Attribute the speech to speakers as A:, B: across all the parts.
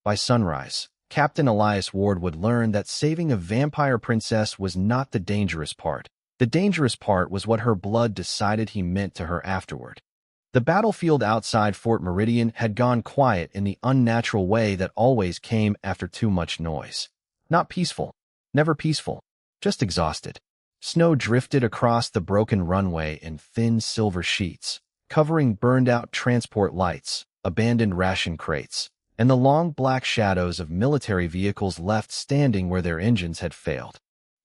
A: By sunrise, Captain Elias Ward would learn that saving a vampire princess was not the dangerous part. The dangerous part was what her blood decided he meant to her afterward. The battlefield outside Fort Meridian had gone quiet in the unnatural way that always came after too much noise. Not peaceful, never peaceful, just exhausted. Snow drifted across the broken runway in thin silver sheets, covering burned-out transport lights, abandoned ration crates, and the long black shadows of military vehicles left standing where their engines had failed.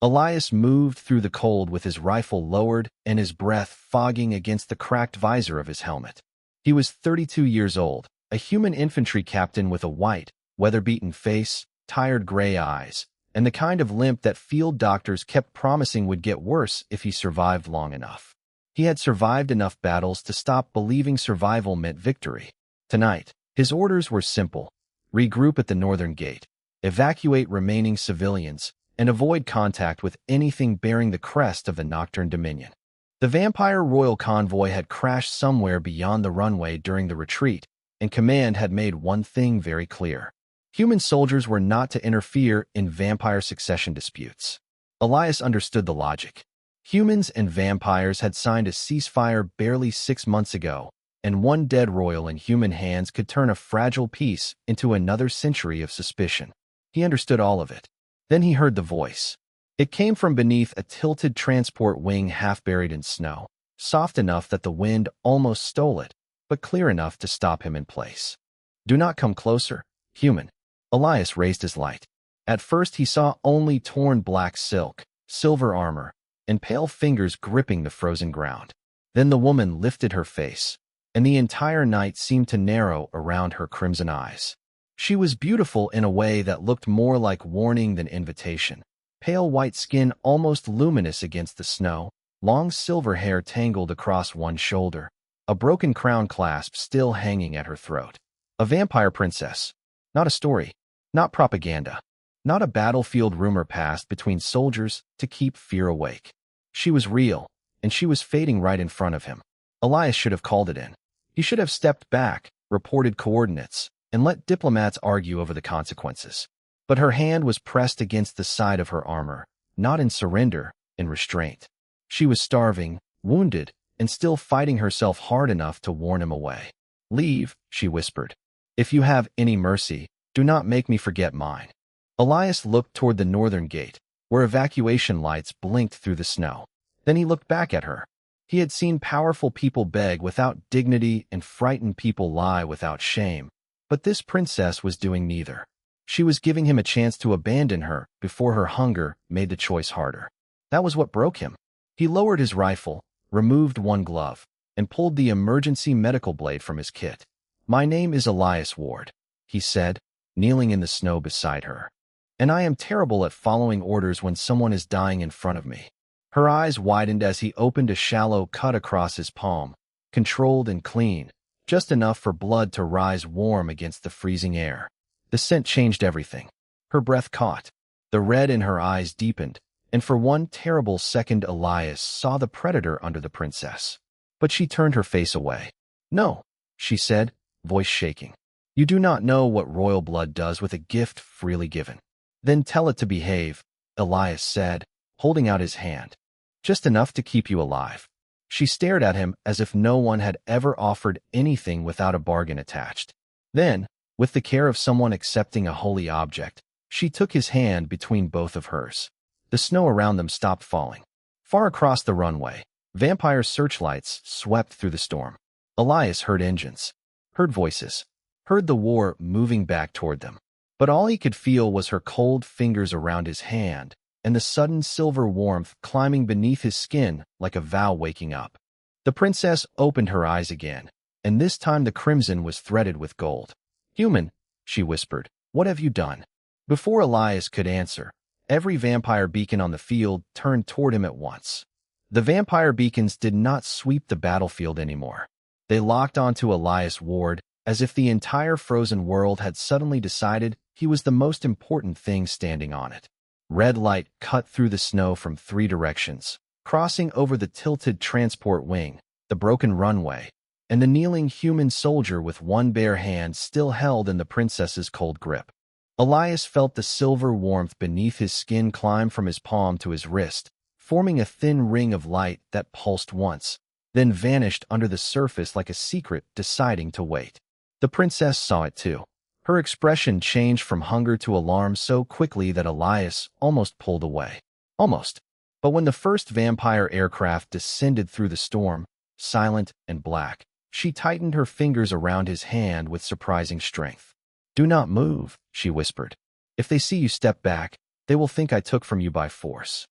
A: Elias moved through the cold with his rifle lowered and his breath fogging against the cracked visor of his helmet. He was 32 years old, a human infantry captain with a white, weather-beaten face, tired gray eyes, and the kind of limp that field doctors kept promising would get worse if he survived long enough. He had survived enough battles to stop believing survival meant victory. Tonight, his orders were simple: regroup at the northern gate, evacuate remaining civilians, and avoid contact with anything bearing the crest of the Nocturne Dominion. The vampire royal convoy had crashed somewhere beyond the runway during the retreat, and command had made one thing very clear. Human soldiers were not to interfere in vampire succession disputes. Elias understood the logic. Humans and vampires had signed a ceasefire barely 6 months ago, and one dead royal in human hands could turn a fragile peace into another century of suspicion. He understood all of it. Then he heard the voice. It came from beneath a tilted transport wing half buried in snow, soft enough that the wind almost stole it, but clear enough to stop him in place. Do not come closer, human. Elias raised his light. At first he saw only torn black silk, silver armor, and pale fingers gripping the frozen ground. Then the woman lifted her face, and the entire night seemed to narrow around her crimson eyes. She was beautiful in a way that looked more like warning than invitation. Pale white skin almost luminous against the snow, long silver hair tangled across one shoulder, a broken crown clasp still hanging at her throat. A vampire princess. Not a story. Not propaganda. Not a battlefield rumor passed between soldiers to keep fear awake. She was real, and she was fading right in front of him. Elias should have called it in. He should have stepped back, reported coordinates, and let diplomats argue over the consequences. But her hand was pressed against the side of her armor, not in surrender, in restraint. She was starving, wounded, and still fighting herself hard enough to warn him away. Leave, she whispered. If you have any mercy, do not make me forget mine. Elias looked toward the northern gate, where evacuation lights blinked through the snow. Then he looked back at her. He had seen powerful people beg without dignity and frightened people lie without shame. But this princess was doing neither. She was giving him a chance to abandon her before her hunger made the choice harder. That was what broke him. He lowered his rifle, removed one glove, and pulled the emergency medical blade from his kit. My name is Elias Ward, he said, kneeling in the snow beside her. And I am terrible at following orders when someone is dying in front of me. Her eyes widened as he opened a shallow cut across his palm, controlled and clean, just enough for blood to rise warm against the freezing air. The scent changed everything. Her breath caught. The red in her eyes deepened, and for one terrible second Elias saw the predator under the princess. But she turned her face away. No, she said, voice shaking. You do not know what royal blood does with a gift freely given. Then tell it to behave, Elias said, holding out his hand. Just enough to keep you alive. She stared at him as if no one had ever offered anything without a bargain attached. Then, with the care of someone accepting a holy object, she took his hand between both of hers. The snow around them stopped falling. Far across the runway, vampire searchlights swept through the storm. Elias heard engines, heard voices, heard the war moving back toward them. But all he could feel was her cold fingers around his hand, and the sudden silver warmth climbing beneath his skin like a vow waking up. The princess opened her eyes again, and this time the crimson was threaded with gold. Human, she whispered, what have you done? Before Elias could answer, every vampire beacon on the field turned toward him at once. The vampire beacons did not sweep the battlefield anymore. They locked onto Elias Ward as if the entire frozen world had suddenly decided he was the most important thing standing on it. Red light cut through the snow from 3 directions, crossing over the tilted transport wing, the broken runway, and the kneeling human soldier with one bare hand still held in the princess's cold grip. Elias felt the silver warmth beneath his skin climb from his palm to his wrist, forming a thin ring of light that pulsed once, then vanished under the surface like a secret deciding to wait. The princess saw it too. Her expression changed from hunger to alarm so quickly that Elias almost pulled away. Almost. But when the first vampire aircraft descended through the storm, silent and black, she tightened her fingers around his hand with surprising strength. "Do not move," she whispered. "If they see you step back, they will think I took from you by force."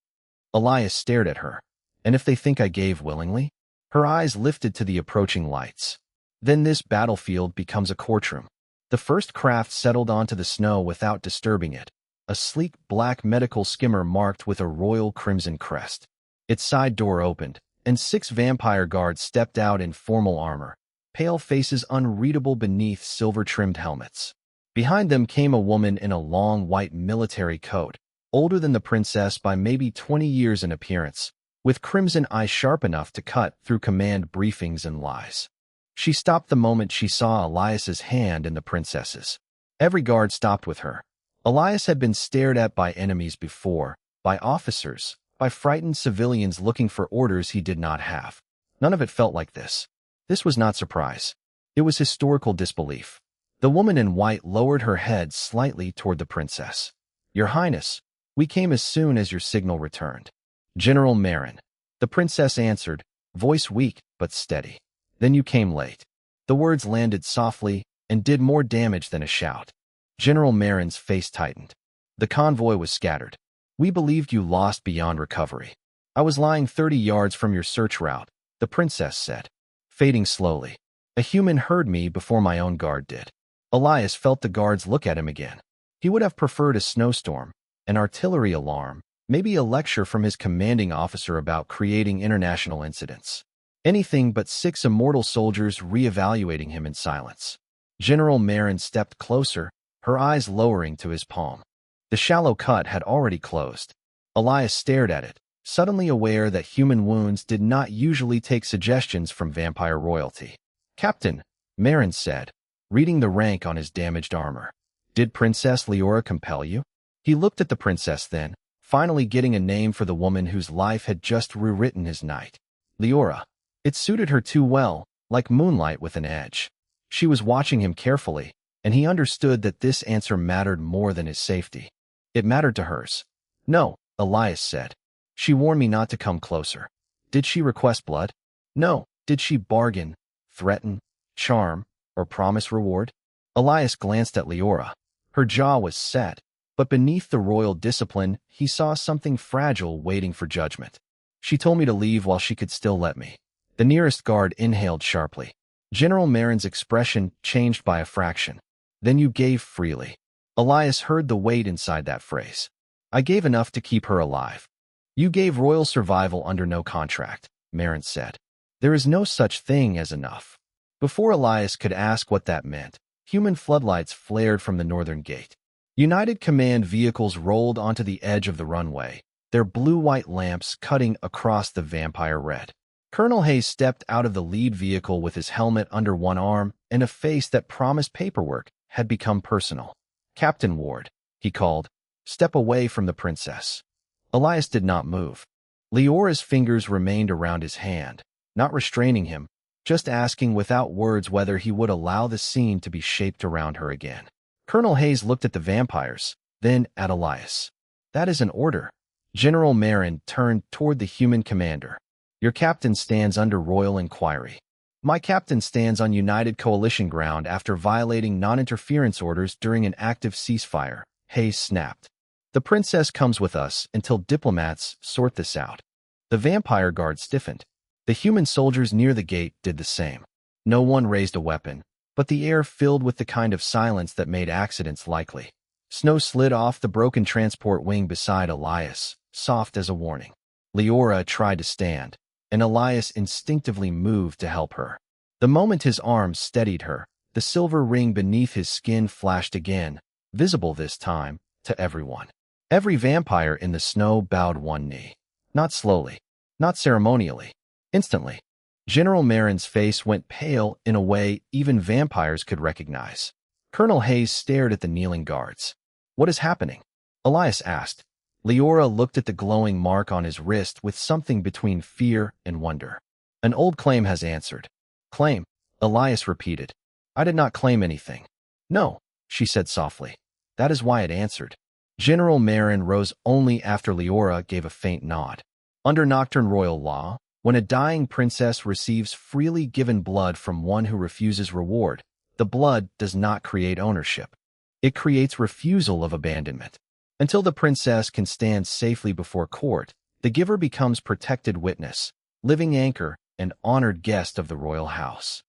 A: Elias stared at her. "And if they think I gave willingly?" Her eyes lifted to the approaching lights. Then this battlefield becomes a courtroom. The first craft settled onto the snow without disturbing it, a sleek black medical skimmer marked with a royal crimson crest. Its side door opened, and 6 vampire guards stepped out in formal armor, pale faces unreadable beneath silver-trimmed helmets. Behind them came a woman in a long white military coat, older than the princess by maybe 20 years in appearance, with crimson eyes sharp enough to cut through command briefings and lies. She stopped the moment she saw Elias's hand in the princess's. Every guard stopped with her. Elias had been stared at by enemies before, by officers, by frightened civilians looking for orders he did not have. None of it felt like this. This was not surprise. It was historical disbelief. The woman in white lowered her head slightly toward the princess. "Your Highness, we came as soon as your signal returned." "General Marin," the princess answered, voice weak but steady. "Then you came late." The words landed softly and did more damage than a shout. General Marin's face tightened. "The convoy was scattered. We believed you lost beyond recovery." "I was lying 30 yards from your search route," the princess said, fading slowly. "A human heard me before my own guard did." Elias felt the guards look at him again. He would have preferred a snowstorm, an artillery alarm, maybe a lecture from his commanding officer about creating international incidents. Anything but 6 immortal soldiers re-evaluating him in silence. General Marin stepped closer, her eyes lowering to his palm. The shallow cut had already closed. Elias stared at it, suddenly aware that human wounds did not usually take suggestions from vampire royalty. "Captain," Marin said, reading the rank on his damaged armor. "Did Princess Liora compel you?" He looked at the princess then, finally getting a name for the woman whose life had just rewritten his night. Liora. It suited her too well, like moonlight with an edge. She was watching him carefully, and he understood that this answer mattered more than his safety. It mattered to hers. "No," Elias said. "She warned me not to come closer." "Did she request blood?" "No." "Did she bargain, threaten, charm, or promise reward?" Elias glanced at Liora. Her jaw was set, but beneath the royal discipline, he saw something fragile waiting for judgment. "She told me to leave while she could still let me." The nearest guard inhaled sharply. General Marin's expression changed by a fraction. "Then you gave freely." Elias heard the weight inside that phrase. "I gave enough to keep her alive." "You gave royal survival under no contract," Marin said. "There is no such thing as enough." Before Elias could ask what that meant, human floodlights flared from the northern gate. United Command vehicles rolled onto the edge of the runway, their blue-white lamps cutting across the vampire red. Colonel Hayes stepped out of the lead vehicle with his helmet under one arm and a face that promised paperwork had become personal. "Captain Ward," he called, "step away from the princess." Elias did not move. Liora's fingers remained around his hand, not restraining him, just asking without words whether he would allow the scene to be shaped around her again. Colonel Hayes looked at the vampires, then at Elias. "That is an order." General Marin turned toward the human commander. "Your captain stands under royal inquiry." "My captain stands on United Coalition ground after violating non-interference orders during an active ceasefire," Hayes snapped. "The princess comes with us until diplomats sort this out." The vampire guard stiffened. The human soldiers near the gate did the same. No one raised a weapon, but the air filled with the kind of silence that made accidents likely. Snow slid off the broken transport wing beside Elias, soft as a warning. Liora tried to stand, and Elias instinctively moved to help her. The moment his arms steadied her, the silver ring beneath his skin flashed again, visible this time to everyone. Every vampire in the snow bowed one knee. Not slowly, not ceremonially, instantly. General Marin's face went pale in a way even vampires could recognize. Colonel Hayes stared at the kneeling guards. What is happening? Elias asked. Liora looked at the glowing mark on his wrist with something between fear and wonder. An old claim has answered. Claim? Elias repeated. I did not claim anything. No, she said softly. That is why it answered. General Marin rose only after Liora gave a faint nod. Under Nocturne royal law, when a dying princess receives freely given blood from one who refuses reward, the blood does not create ownership. It creates refusal of abandonment. Until the princess can stand safely before court, the giver becomes protected witness, living anchor, and honored guest of the royal house.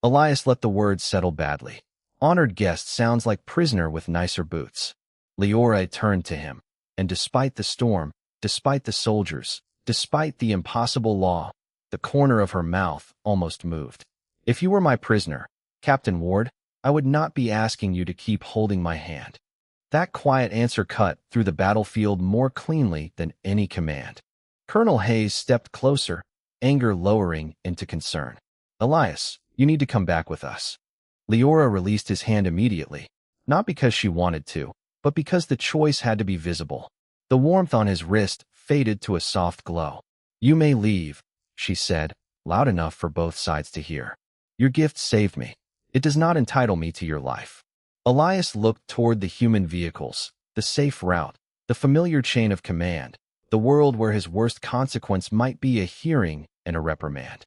A: Elias let the words settle badly. Honored guest sounds like prisoner with nicer boots. Liora turned to him, and despite the storm, despite the soldiers, despite the impossible law, the corner of her mouth almost moved. If you were my prisoner, Captain Ward, I would not be asking you to keep holding my hand. That quiet answer cut through the battlefield more cleanly than any command. Colonel Hayes stepped closer, anger lowering into concern. Elias, you need to come back with us. Liora released his hand immediately, not because she wanted to, but because the choice had to be visible. The warmth on his wrist faded to a soft glow. You may leave, she said, loud enough for both sides to hear. Your gift saved me. It does not entitle me to your life. Elias looked toward the human vehicles, the safe route, the familiar chain of command, the world where his worst consequence might be a hearing and a reprimand.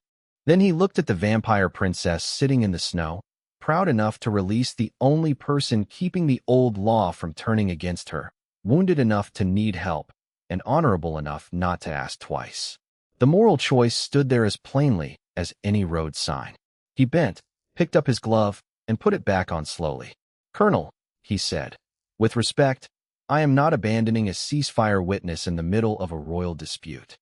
A: Then he looked at the vampire princess sitting in the snow, proud enough to release the only person keeping the old law from turning against her, wounded enough to need help, and honorable enough not to ask twice. The moral choice stood there as plainly as any road sign. He bent, picked up his glove, and put it back on slowly. Colonel, he said, with respect, I am not abandoning a ceasefire witness in the middle of a royal dispute.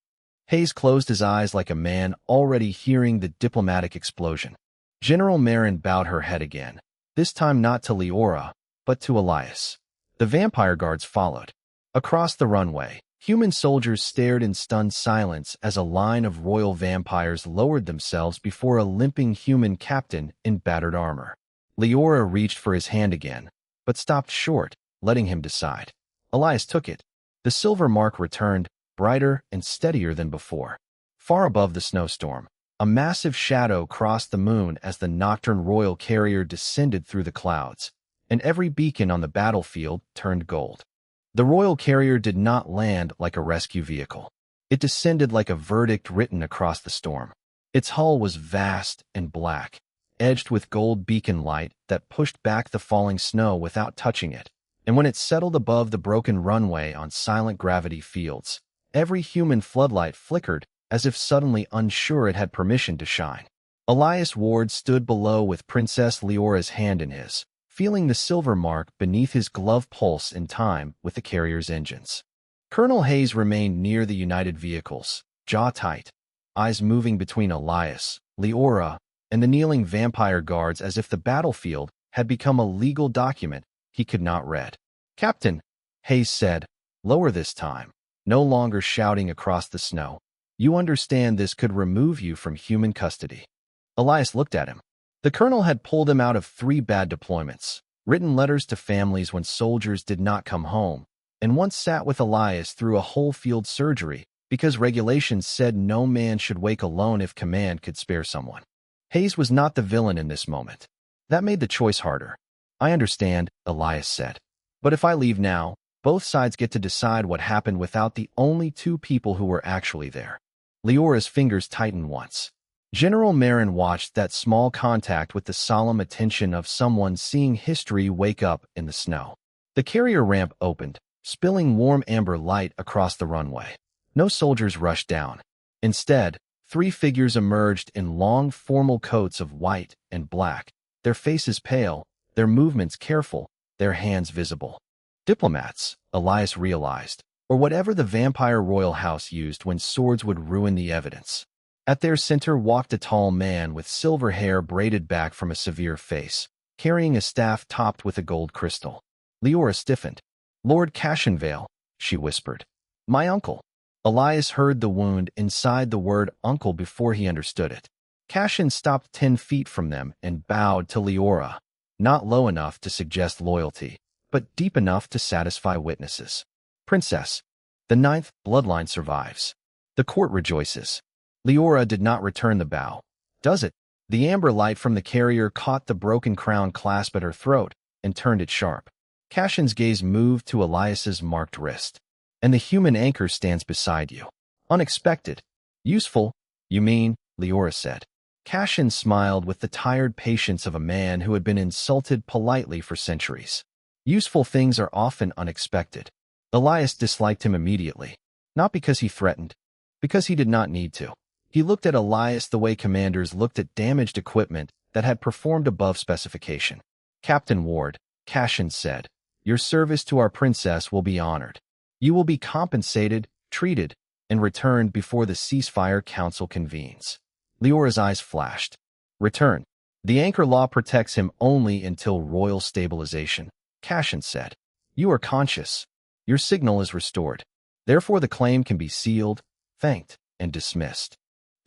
A: Hayes closed his eyes like a man already hearing the diplomatic explosion. General Marin bowed her head again, this time not to Liora, but to Elias. The vampire guards followed. Across the runway, human soldiers stared in stunned silence as a line of royal vampires lowered themselves before a limping human captain in battered armor. Liora reached for his hand again, but stopped short, letting him decide. Elias took it. The silver mark returned, brighter and steadier than before. Far above the snowstorm, a massive shadow crossed the moon as the Nocturne royal carrier descended through the clouds, and every beacon on the battlefield turned gold. The royal carrier did not land like a rescue vehicle. It descended like a verdict written across the storm. Its hull was vast and black, edged with gold beacon light that pushed back the falling snow without touching it, and when it settled above the broken runway on silent gravity fields, every human floodlight flickered as if suddenly unsure it had permission to shine. Elias Ward stood below with Princess Liora's hand in his, feeling the silver mark beneath his glove pulse in time with the carrier's engines. Colonel Hayes remained near the united vehicles, jaw tight, eyes moving between Elias, Liora, and the kneeling vampire guards as if the battlefield had become a legal document he could not read. Captain, Hayes said, lower this time, no longer shouting across the snow. You understand this could remove you from human custody. Elias looked at him. The colonel had pulled him out of 3 bad deployments, written letters to families when soldiers did not come home, and once sat with Elias through a whole field surgery because regulations said no man should wake alone if command could spare someone. Hayes was not the villain in this moment. That made the choice harder. I understand, Elias said. But if I leave now, both sides get to decide what happened without the only 2 people who were actually there. Liora's fingers tightened once. General Marin watched that small contact with the solemn attention of someone seeing history wake up in the snow. The carrier ramp opened, spilling warm amber light across the runway. No soldiers rushed down. Instead, 3 figures emerged in long formal coats of white and black, their faces pale, their movements careful, their hands visible. Diplomats, Elias realized, or whatever the vampire royal house used when swords would ruin the evidence. At their center walked a tall man with silver hair braided back from a severe face, carrying a staff topped with a gold crystal. Liora stiffened. Lord Cashinvale, she whispered. My uncle. Elias heard the wound inside the word uncle before he understood it. Cashin stopped 10 feet from them and bowed to Liora, not low enough to suggest loyalty, but deep enough to satisfy witnesses. Princess, the ninth bloodline survives. The court rejoices. Liora did not return the bow. Does it? The amber light from the carrier caught the broken crown clasp at her throat and turned it sharp. Cashin's gaze moved to Elias's marked wrist. And the human anchor stands beside you. Unexpected. Useful, you mean, Liora said. Cashin smiled with the tired patience of a man who had been insulted politely for centuries. Useful things are often unexpected. Elias disliked him immediately. Not because he threatened, because he did not need to. He looked at Elias the way commanders looked at damaged equipment that had performed above specification. Captain Ward, Cashin said, your service to our princess will be honored. You will be compensated, treated, and returned before the ceasefire council convenes. Liora's eyes flashed. Return. The anchor law protects him only until royal stabilization, Cashin said. You are conscious. Your signal is restored. Therefore the claim can be sealed, thanked, and dismissed.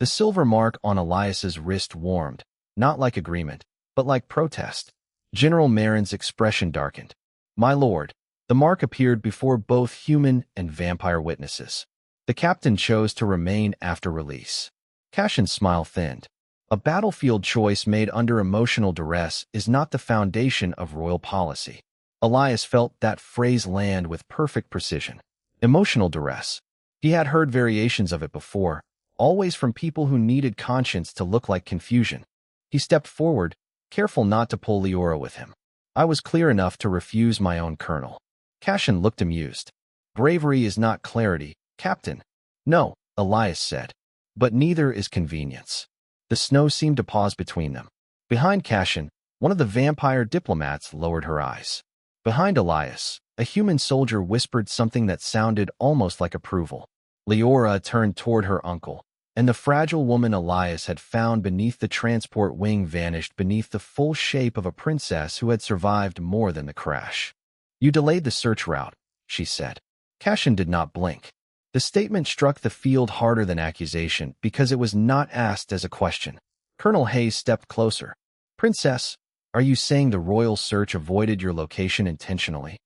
A: The silver mark on Elias's wrist warmed, not like agreement, but like protest. General Marin's expression darkened. My lord, the mark appeared before both human and vampire witnesses. The captain chose to remain after release. Cashin's smile thinned. A battlefield choice made under emotional duress is not the foundation of royal policy. Elias felt that phrase land with perfect precision. Emotional duress. He had heard variations of it before, always from people who needed conscience to look like confusion. He stepped forward, careful not to pull Liora with him. I was clear enough to refuse my own colonel. Cashin looked amused. Bravery is not clarity, Captain. No, Elias said. But neither is convenience. The snow seemed to pause between them. Behind Cashin, one of the vampire diplomats lowered her eyes. Behind Elias, a human soldier whispered something that sounded almost like approval. Liora turned toward her uncle, and the fragile woman Elias had found beneath the transport wing vanished beneath the full shape of a princess who had survived more than the crash. You delayed the search route, she said. Cashin did not blink. The statement struck the field harder than accusation because it was not asked as a question. Colonel Hayes stepped closer. Princess, are you saying the royal search avoided your location intentionally?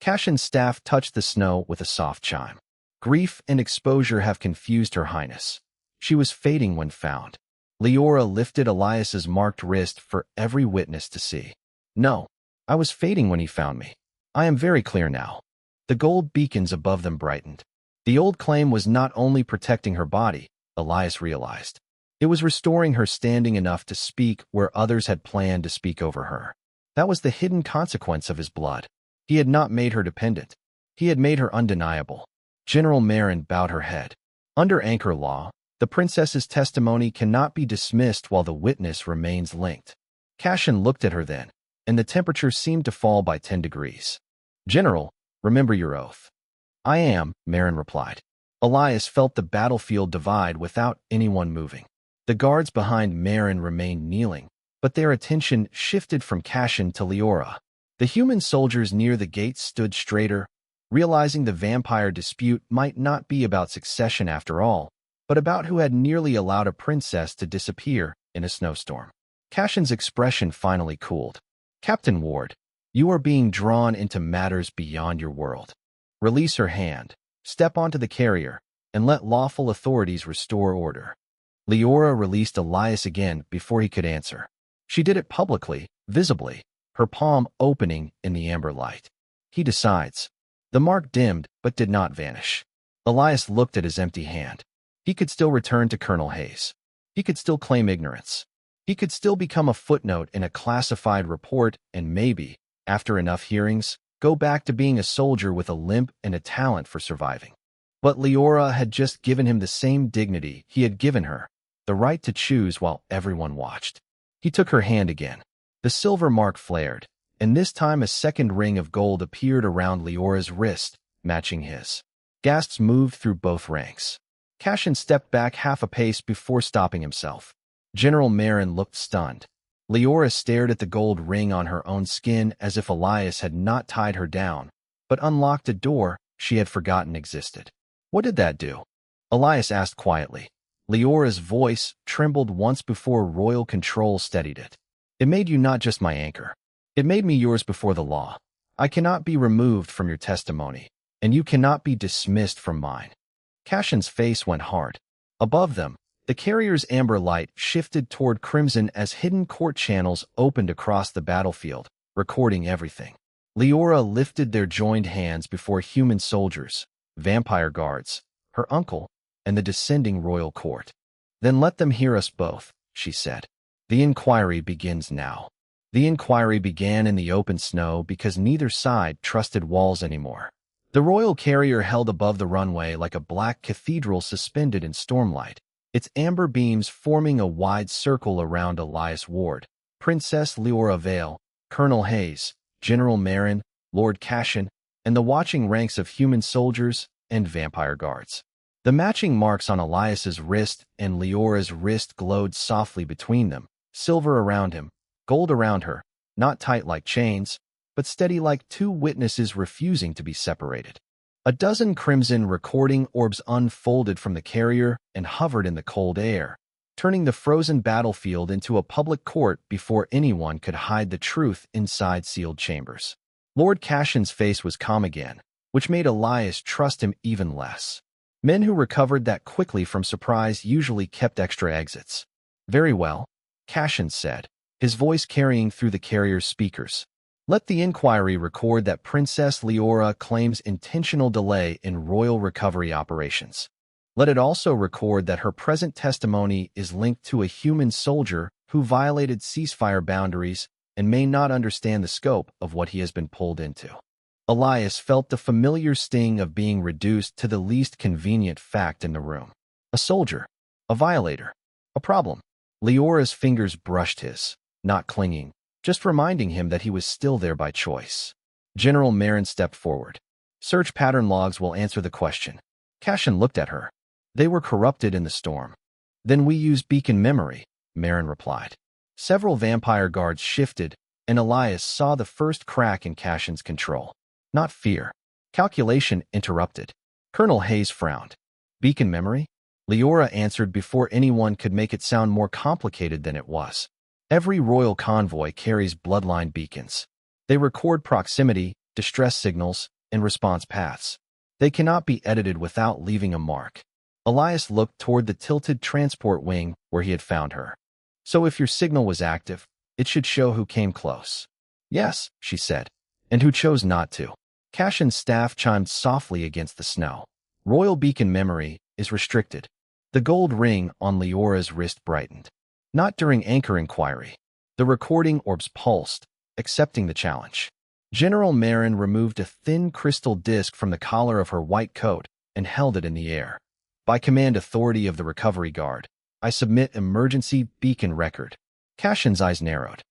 A: Cashin's staff touched the snow with a soft chime. Grief and exposure have confused her highness. She was fading when found. Liora lifted Elias's marked wrist for every witness to see. No, I was fading when he found me. I am very clear now. The gold beacons above them brightened. The old claim was not only protecting her body, Elias realized. It was restoring her standing enough to speak where others had planned to speak over her. That was the hidden consequence of his blood. He had not made her dependent. He had made her undeniable. General Marin bowed her head. Under anchor law, the princess's testimony cannot be dismissed while the witness remains linked. Cashin looked at her then, and the temperature seemed to fall by 10 degrees. General, remember your oath. I am, Marin replied. Elias felt the battlefield divide without anyone moving. The guards behind Marin remained kneeling, but their attention shifted from Cashin to Liora. The human soldiers near the gates stood straighter, realizing the vampire dispute might not be about succession after all, but about who had nearly allowed a princess to disappear in a snowstorm. Cashin's expression finally cooled. Captain Ward, you are being drawn into matters beyond your world. Release her hand, step onto the carrier, and let lawful authorities restore order. Liora released Elias again before he could answer. She did it publicly, visibly, her palm opening in the amber light. He decides. The mark dimmed, but did not vanish. Elias looked at his empty hand. He could still return to Colonel Hayes. He could still claim ignorance. He could still become a footnote in a classified report and maybe, after enough hearings, go back to being a soldier with a limp and a talent for surviving. But Liora had just given him the same dignity he had given her, the right to choose while everyone watched. He took her hand again. The silver mark flared, and this time a second ring of gold appeared around Liora's wrist, matching his. Gasps moved through both ranks. Cashin stepped back half a pace before stopping himself. General Marin looked stunned. Liora stared at the gold ring on her own skin as if Elias had not tied her down, but unlocked a door she had forgotten existed. What did that do? Elias asked quietly. Liora's voice trembled once before royal control steadied it. It made you not just my anchor. It made me yours before the law. I cannot be removed from your testimony, and you cannot be dismissed from mine." Cashin's face went hard. Above them, the carrier's amber light shifted toward crimson as hidden court channels opened across the battlefield, recording everything. Liora lifted their joined hands before human soldiers, vampire guards, her uncle, and the descending royal court. "Then let them hear us both," she said. "The inquiry begins now." The inquiry began in the open snow because neither side trusted walls anymore. The royal carrier held above the runway like a black cathedral suspended in stormlight, its amber beams forming a wide circle around Elias Ward, Princess Liora Vale, Colonel Hayes, General Marin, Lord Cashin, and the watching ranks of human soldiers and vampire guards. The matching marks on Elias's wrist and Liora's wrist glowed softly between them, silver around him, gold around her, not tight like chains, but steady like two witnesses refusing to be separated. A dozen crimson recording orbs unfolded from the carrier and hovered in the cold air, turning the frozen battlefield into a public court before anyone could hide the truth inside sealed chambers. Lord Cashin's face was calm again, which made Elias trust him even less. Men who recovered that quickly from surprise usually kept extra exits. "Very well," Cashin said, his voice carrying through the carrier's speakers. "Let the inquiry record that Princess Liora claims intentional delay in royal recovery operations. Let it also record that her present testimony is linked to a human soldier who violated ceasefire boundaries and may not understand the scope of what he has been pulled into." Elias felt the familiar sting of being reduced to the least convenient fact in the room. A soldier, a violator, a problem. Leora's fingers brushed his, not clinging, just reminding him that he was still there by choice. General Marin stepped forward. "Search pattern logs will answer the question." Cashin looked at her. "They were corrupted in the storm." "Then we use beacon memory," Marin replied. Several vampire guards shifted, and Elias saw the first crack in Cashin's control. Not fear. Calculation interrupted. Colonel Hayes frowned. "Beacon memory?" Liora answered before anyone could make it sound more complicated than it was. "Every royal convoy carries bloodline beacons. They record proximity, distress signals, and response paths. They cannot be edited without leaving a mark." Elias looked toward the tilted transport wing where he had found her. "So if your signal was active, it should show who came close." "Yes," she said, "and who chose not to." Cashin's staff chimed softly against the snow. "Royal beacon memory is restricted." The gold ring on Leora's wrist brightened. "Not during anchor inquiry." The recording orbs pulsed, accepting the challenge. General Marin removed a thin crystal disc from the collar of her white coat and held it in the air. "By command authority of the Recovery Guard, I submit emergency beacon record." Cashin's eyes narrowed.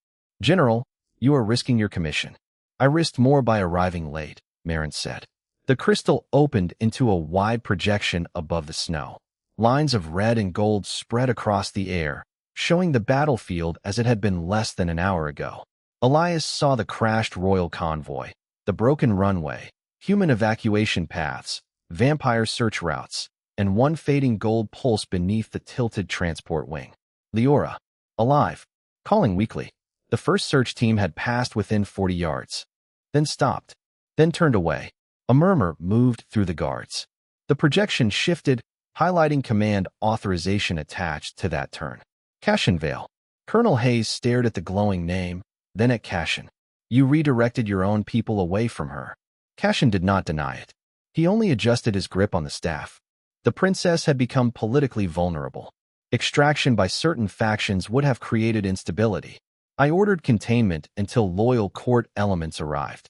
A: "General, you are risking your commission." "I risked more by arriving late," Marin said. The crystal opened into a wide projection above the snow. Lines of red and gold spread across the air, showing the battlefield as it had been less than an hour ago. Elias saw the crashed royal convoy, the broken runway, human evacuation paths, vampire search routes, and one fading gold pulse beneath the tilted transport wing. Liora, alive, calling weakly. The first search team had passed within 40 yards, then stopped, then turned away. A murmur moved through the guards. The projection shifted, highlighting command authorization attached to that turn. Cashin Vale. Colonel Hayes stared at the glowing name, then at Cashin. "You redirected your own people away from her." Cashin did not deny it. He only adjusted his grip on the staff. The princess had become politically vulnerable. Extraction by certain factions would have created instability. "I ordered containment until loyal court elements arrived."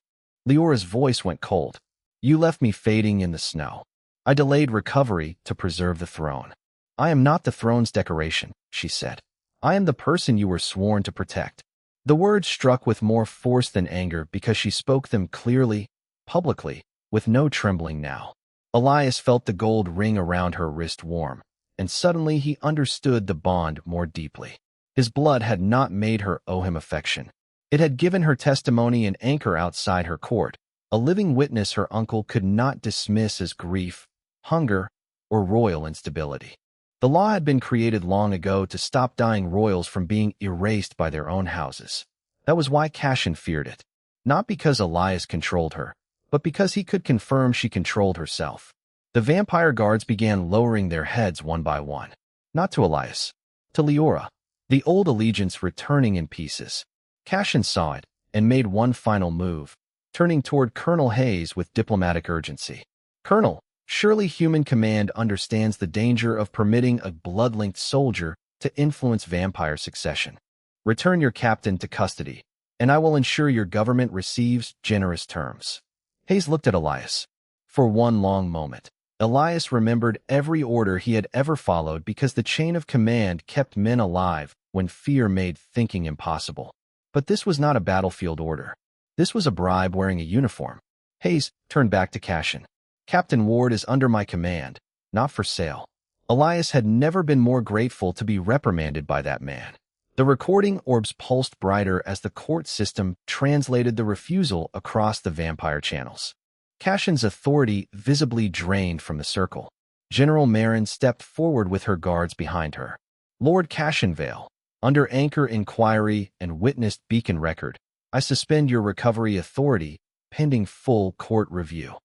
A: Leora's voice went cold. "You left me fading in the snow. I delayed recovery to preserve the throne." "I am not the throne's decoration," she said. "I am the person you were sworn to protect." The words struck with more force than anger because she spoke them clearly, publicly, with no trembling now. Elias felt the gold ring around her wrist warm, and suddenly he understood the bond more deeply. His blood had not made her owe him affection. It had given her testimony an anchor outside her court, a living witness her uncle could not dismiss as grief, hunger, or royal instability. The law had been created long ago to stop dying royals from being erased by their own houses. That was why Cashin feared it. not because Elias controlled her, but because he could confirm she controlled herself. The vampire guards began lowering their heads one by one. Not to Elias, to Liora, the old allegiance returning in pieces. Cassian saw it and made one final move, turning toward Colonel Hayes with diplomatic urgency. Colonel, surely human command understands the danger of permitting a blood-linked soldier to influence vampire succession. Return your captain to custody, and I will ensure your government receives generous terms. Hayes looked at Elias. For one long moment, Elias remembered every order he had ever followed because the chain of command kept men alive when fear made thinking impossible. But this was not a battlefield order. This was a bribe wearing a uniform. Hayes turned back to Cassian. Captain Ward is under my command, not for sale. Elias had never been more grateful to be reprimanded by that man. The recording orbs pulsed brighter as the court system translated the refusal across the vampire channels. Cassian's authority visibly drained from the circle. General Marin stepped forward with her guards behind her. Lord Cassianvale, under anchor inquiry and witnessed beacon record, I suspend your recovery authority pending full court review.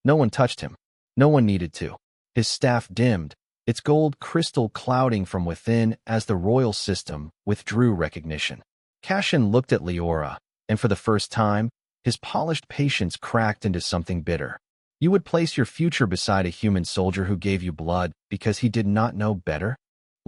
A: No one touched him. No one needed to. His staff dimmed, its gold crystal clouding from within as the royal system withdrew recognition. Cassian looked at Liora, and for the first time, his polished patience cracked into something bitter. You would place your future beside a human soldier who gave you blood because he did not know better?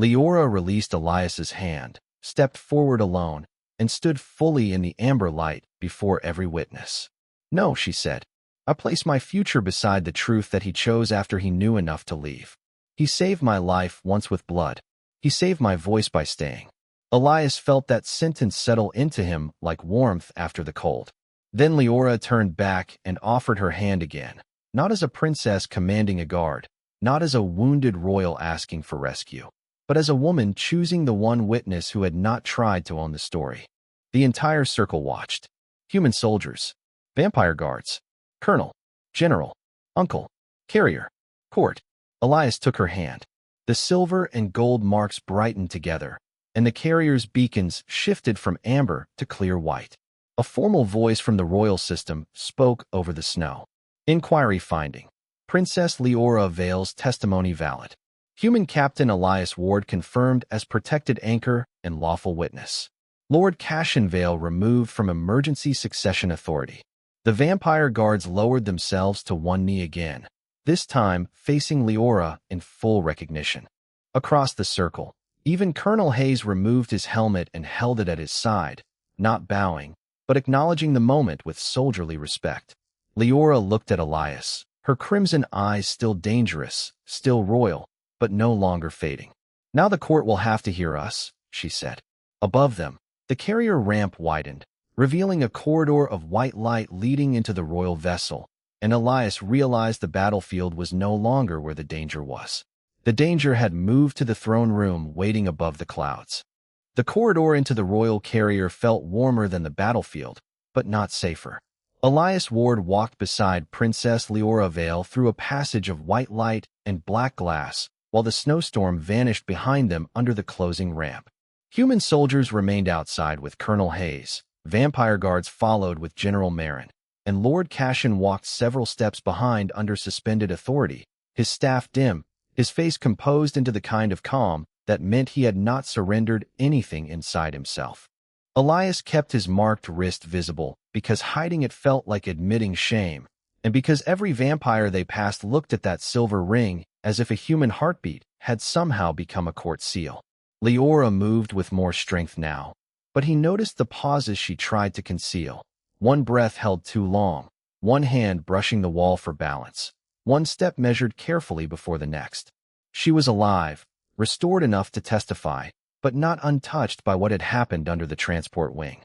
A: Liora released Elias's hand, stepped forward alone, and stood fully in the amber light before every witness. No, she said. I place my future beside the truth that he chose after he knew enough to leave. He saved my life once with blood. He saved my voice by staying. Elias felt that sentence settle into him like warmth after the cold. Then Liora turned back and offered her hand again, not as a princess commanding a guard, not as a wounded royal asking for rescue, but as a woman choosing the one witness who had not tried to own the story. The entire circle watched. Human soldiers, vampire guards, colonel, general, uncle, carrier, court. Elias took her hand. The silver and gold marks brightened together, and the carrier's beacons shifted from amber to clear white. A formal voice from the royal system spoke over the snow. Inquiry finding. Princess Liora Vale's testimony valid. Human Captain Elias Ward confirmed as protected anchor and lawful witness. Lord Cassian Vale removed from emergency succession authority. The vampire guards lowered themselves to one knee again, this time facing Liora in full recognition. Across the circle, even Colonel Hayes removed his helmet and held it at his side, not bowing, but acknowledging the moment with soldierly respect. Liora looked at Elias, her crimson eyes still dangerous, still royal, but no longer fading. Now the court will have to hear us, she said. Above them, the carrier ramp widened, revealing a corridor of white light leading into the royal vessel, and Elias realized the battlefield was no longer where the danger was. The danger had moved to the throne room waiting above the clouds. The corridor into the royal carrier felt warmer than the battlefield, but not safer. Elias Ward walked beside Princess Liora Vale through a passage of white light and black glass, while the snowstorm vanished behind them under the closing ramp. Human soldiers remained outside with Colonel Hayes, vampire guards followed with General Marin, and Lord Cassian walked several steps behind under suspended authority, his staff dim, his face composed into the kind of calm that meant he had not surrendered anything inside himself. Elias kept his marked wrist visible because hiding it felt like admitting shame, and because every vampire they passed looked at that silver ring as if a human heartbeat had somehow become a court seal. Liora moved with more strength now, but he noticed the pauses she tried to conceal. One breath held too long, one hand brushing the wall for balance, one step measured carefully before the next. She was alive, restored enough to testify, but not untouched by what had happened under the transport wing.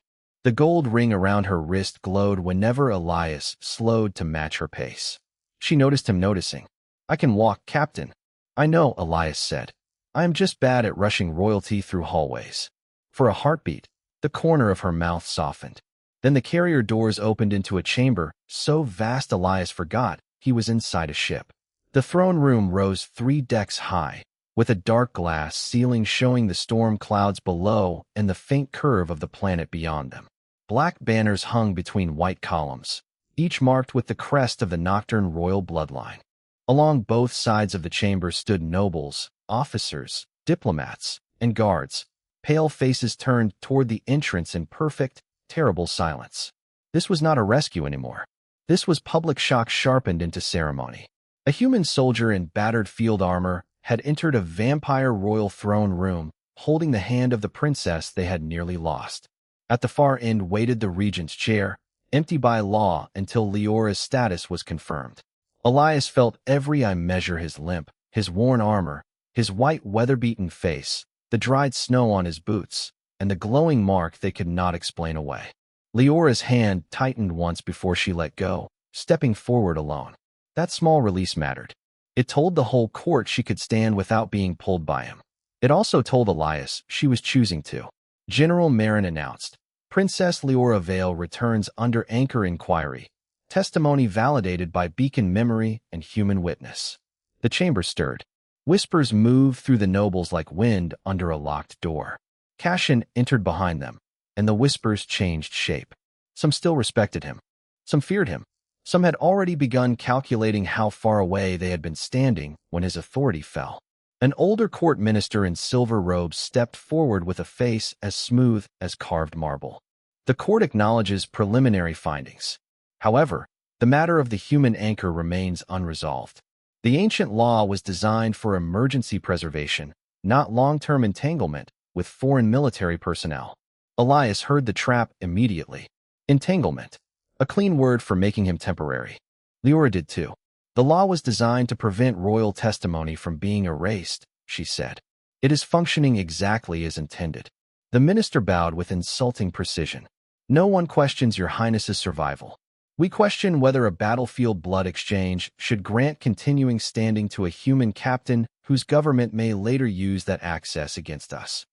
A: The gold ring around her wrist glowed whenever Elias slowed to match her pace. She noticed him noticing. I can walk, Captain. I know, Elias said. I am just bad at rushing royalty through hallways. For a heartbeat, the corner of her mouth softened. Then the carrier doors opened into a chamber so vast Elias forgot he was inside a ship. The throne room rose 3 decks high, with a dark glass ceiling showing the storm clouds below and the faint curve of the planet beyond them. Black banners hung between white columns, each marked with the crest of the Nocturne royal bloodline. Along both sides of the chamber stood nobles, officers, diplomats, and guards, pale faces turned toward the entrance in perfect, terrible silence. This was not a rescue anymore. This was public shock sharpened into ceremony. A human soldier in battered field armor had entered a vampire royal throne room, holding the hand of the princess they had nearly lost. At the far end waited the regent's chair, empty by law until Liora's status was confirmed. Elias felt every measure: his limp, his worn armor, his white weather-beaten face, the dried snow on his boots, and the glowing mark they could not explain away. Liora's hand tightened once before she let go, stepping forward alone. That small release mattered. It told the whole court she could stand without being pulled by him. It also told Elias she was choosing to. General Marin announced, "Princess Liora Vale returns under anchor inquiry. Testimony validated by beacon memory and human witness." The chamber stirred. Whispers moved through the nobles like wind under a locked door. Cassian entered behind them, and the whispers changed shape. Some still respected him. Some feared him. Some had already begun calculating how far away they had been standing when his authority fell. An older court minister in silver robes stepped forward with a face as smooth as carved marble. The court acknowledges preliminary findings. However, the matter of the human anchor remains unresolved. The ancient law was designed for emergency preservation, not long-term entanglement with foreign military personnel. Elias heard the trap immediately. Entanglement. A clean word for making him temporary. Liora did too. The law was designed to prevent royal testimony from being erased, she said. It is functioning exactly as intended. The minister bowed with insulting precision. No one questions your highness's survival. We question whether a battlefield blood exchange should grant continuing standing to a human captain whose government may later use that access against us.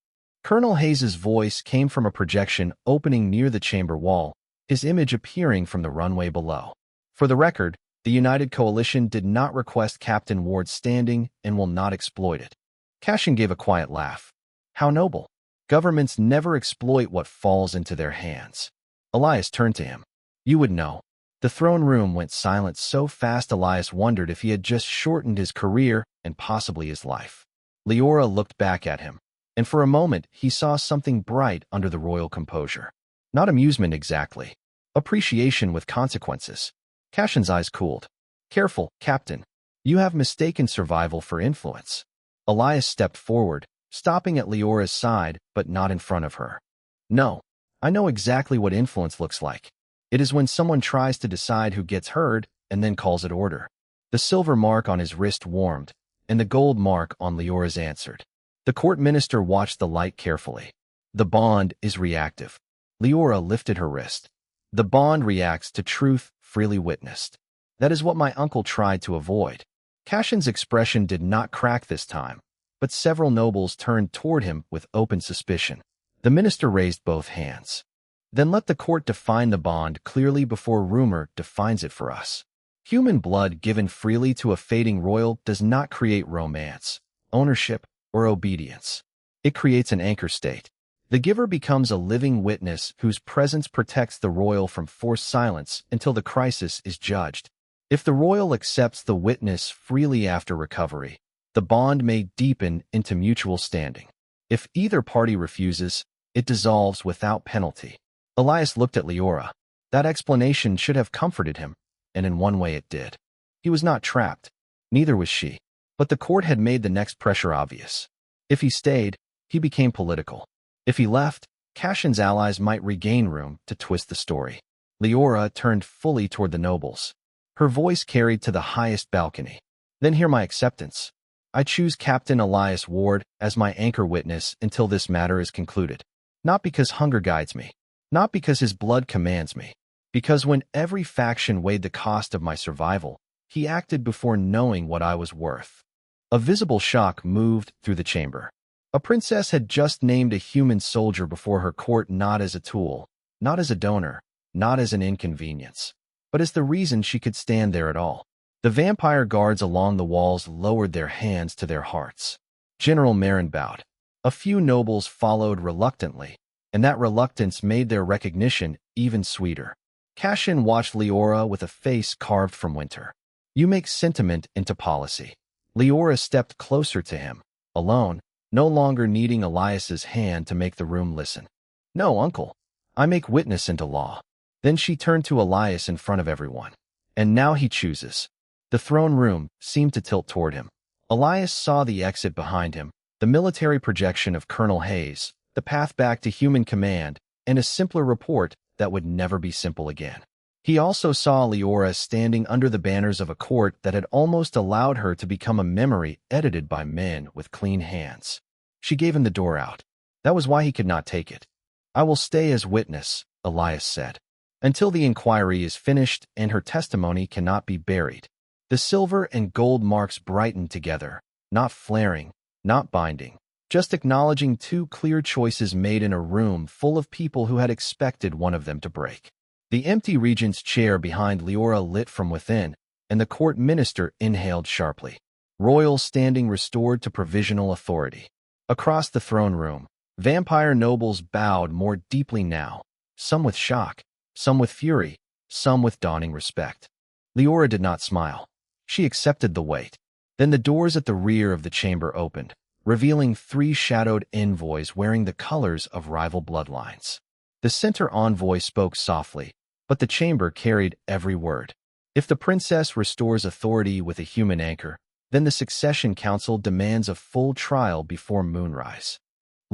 A: Colonel Hayes's voice came from a projection opening near the chamber wall, his image appearing from the runway below. For the record, the United Coalition did not request Captain Ward's standing and will not exploit it. Cassian gave a quiet laugh. How noble. Governments never exploit what falls into their hands. Elias turned to him. You would know. The throne room went silent so fast Elias wondered if he had just shortened his career and possibly his life. Liora looked back at him, and for a moment he saw something bright under the royal composure. Not amusement exactly. Appreciation with consequences. Cassian's eyes cooled. Careful, Captain. You have mistaken survival for influence. Elias stepped forward, stopping at Liora's side but not in front of her. No, I know exactly what influence looks like. It is when someone tries to decide who gets heard and then calls it order. The silver mark on his wrist warmed, and the gold mark on Liora's answered. The court minister watched the light carefully. The bond is reactive. Liora lifted her wrist. The bond reacts to truth freely witnessed. That is what my uncle tried to avoid. Cassian's expression did not crack this time, but several nobles turned toward him with open suspicion. The minister raised both hands. Then let the court define the bond clearly before rumor defines it for us. Human blood given freely to a fading royal does not create romance, ownership, or obedience. It creates an anchor state. The giver becomes a living witness whose presence protects the royal from forced silence until the crisis is judged. If the royal accepts the witness freely after recovery, the bond may deepen into mutual standing. If either party refuses, it dissolves without penalty. Elias looked at Liora. That explanation should have comforted him, and in one way it did. He was not trapped. Neither was she. But the court had made the next pressure obvious. If he stayed, he became political. If he left, Cassian's allies might regain room to twist the story. Liora turned fully toward the nobles. Her voice carried to the highest balcony. Then hear my acceptance. I choose Captain Elias Ward as my anchor witness until this matter is concluded. Not because hunger guides me. Not because his blood commands me. Because when every faction weighed the cost of my survival, he acted before knowing what I was worth. A visible shock moved through the chamber. A princess had just named a human soldier before her court not as a tool, not as a donor, not as an inconvenience, but as the reason she could stand there at all. The vampire guards along the walls lowered their hands to their hearts. General Marin bowed. A few nobles followed reluctantly, and that reluctance made their recognition even sweeter. Cashin watched Liora with a face carved from winter. You make sentiment into policy. Liora stepped closer to him, alone, no longer needing Elias's hand to make the room listen. No, uncle. I make witness into law. Then she turned to Elias in front of everyone. And now he chooses. The throne room seemed to tilt toward him. Elias saw the exit behind him, the military projection of Colonel Hayes, the path back to human command, and a simpler report that would never be simple again. He also saw Liora standing under the banners of a court that had almost allowed her to become a memory edited by men with clean hands. She gave him the door out. That was why he could not take it. I will stay as witness, Elias said, until the inquiry is finished and her testimony cannot be buried. The silver and gold marks brightened together, not flaring, not binding, just acknowledging two clear choices made in a room full of people who had expected one of them to break. The empty regent's chair behind Liora lit from within, and the court minister inhaled sharply. Royal standing restored to provisional authority. Across the throne room, vampire nobles bowed more deeply now, some with shock, some with fury, some with dawning respect. Liora did not smile. She accepted the weight. Then the doors at the rear of the chamber opened, revealing three shadowed envoys wearing the colors of rival bloodlines. The center envoy spoke softly, but the chamber carried every word. If the princess restores authority with a human anchor, then the succession council demands a full trial before moonrise.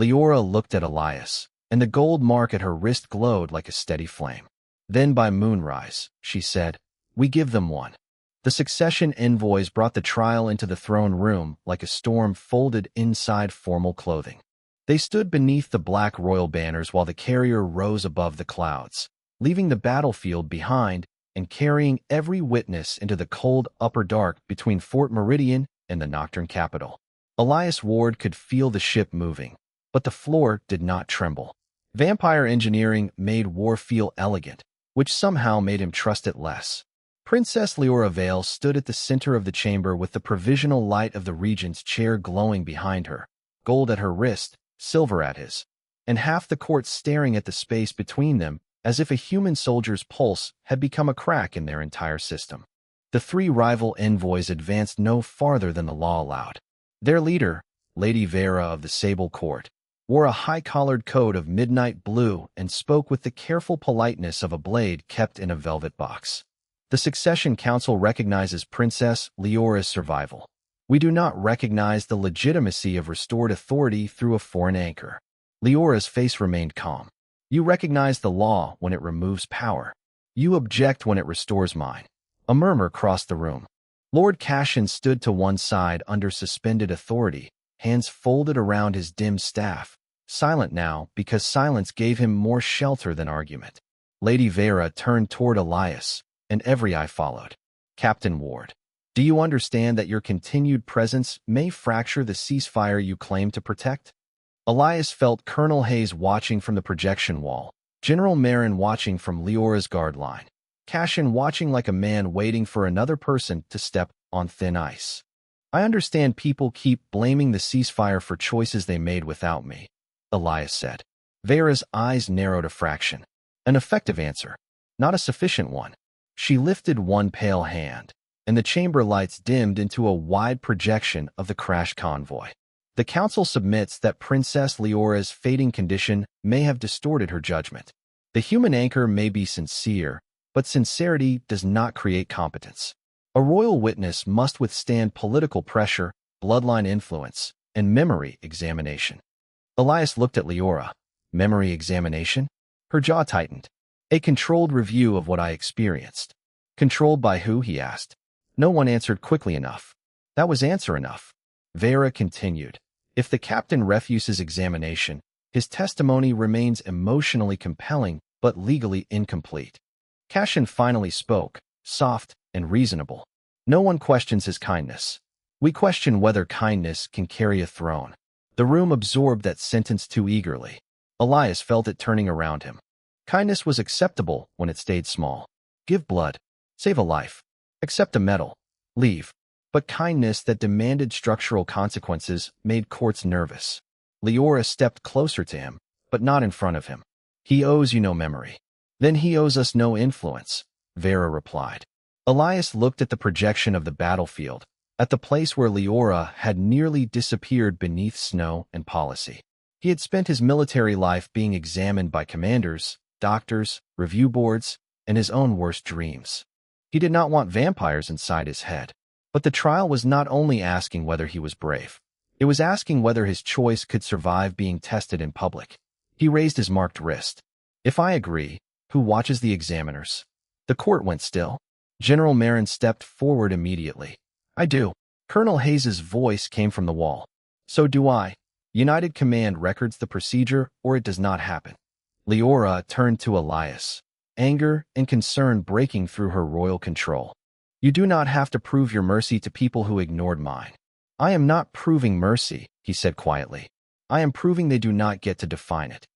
A: Liora looked at Elias, and the gold mark at her wrist glowed like a steady flame. Then by moonrise, she said, we give them one. The succession envoys brought the trial into the throne room like a storm folded inside formal clothing. They stood beneath the black royal banners while the carrier rose above the clouds, leaving the battlefield behind and carrying every witness into the cold upper dark between Fort Meridian and the Nocturne capital. Elias Ward could feel the ship moving, but the floor did not tremble. Vampire engineering made war feel elegant, which somehow made him trust it less. Princess Liora Vale stood at the center of the chamber with the provisional light of the regent's chair glowing behind her, gold at her wrist, silver at his, and half the court staring at the space between them as if a human soldier's pulse had become a crack in their entire system. The three rival envoys advanced no farther than the law allowed. Their leader, Lady Vera of the Sable Court, wore a high-collared coat of midnight blue and spoke with the careful politeness of a blade kept in a velvet box. The Succession Council recognizes Princess Liora's survival. We do not recognize the legitimacy of restored authority through a foreign anchor. Liora's face remained calm. You recognize the law when it removes power. You object when it restores mine. A murmur crossed the room. Lord Cashin stood to one side under suspended authority, hands folded around his dim staff, silent now because silence gave him more shelter than argument. Lady Vera turned toward Elias, and every eye followed. Captain Ward, do you understand that your continued presence may fracture the ceasefire you claim to protect? Elias felt Colonel Hayes watching from the projection wall, General Marin watching from Liora's guard line, Cashin watching like a man waiting for another person to step on thin ice. I understand people keep blaming the ceasefire for choices they made without me, Elias said. Vera's eyes narrowed a fraction. An effective answer, not a sufficient one. She lifted one pale hand, and the chamber lights dimmed into a wide projection of the crashed convoy. The council submits that Princess Liora's fading condition may have distorted her judgment. The human anchor may be sincere, but sincerity does not create competence. A royal witness must withstand political pressure, bloodline influence, and memory examination. Elias looked at Liora. Memory examination? Her jaw tightened. A controlled review of what I experienced. Controlled by who, he asked. No one answered quickly enough. That was answer enough. Vera continued. If the captain refuses examination, his testimony remains emotionally compelling but legally incomplete. Cashin finally spoke, soft and reasonable. No one questions his kindness. We question whether kindness can carry a throne. The room absorbed that sentence too eagerly. Elias felt it turning around him. Kindness was acceptable when it stayed small. Give blood. Save a life. Accept a medal. Leave. But kindness that demanded structural consequences made courts nervous. Liora stepped closer to him, but not in front of him. He owes you no memory. Then he owes us no influence, Vera replied. Elias looked at the projection of the battlefield, at the place where Liora had nearly disappeared beneath snow and policy. He had spent his military life being examined by commanders, doctors, review boards, and his own worst dreams. He did not want vampires inside his head. But the trial was not only asking whether he was brave. It was asking whether his choice could survive being tested in public. He raised his marked wrist. If I agree, who watches the examiners? The court went still. General Marin stepped forward immediately. I do. Colonel Hayes's voice came from the wall. So do I. United Command records the procedure, or it does not happen. Liora turned to Elias, anger and concern breaking through her royal control. You do not have to prove your mercy to people who ignored mine. I am not proving mercy, he said quietly. I am proving they do not get to define it.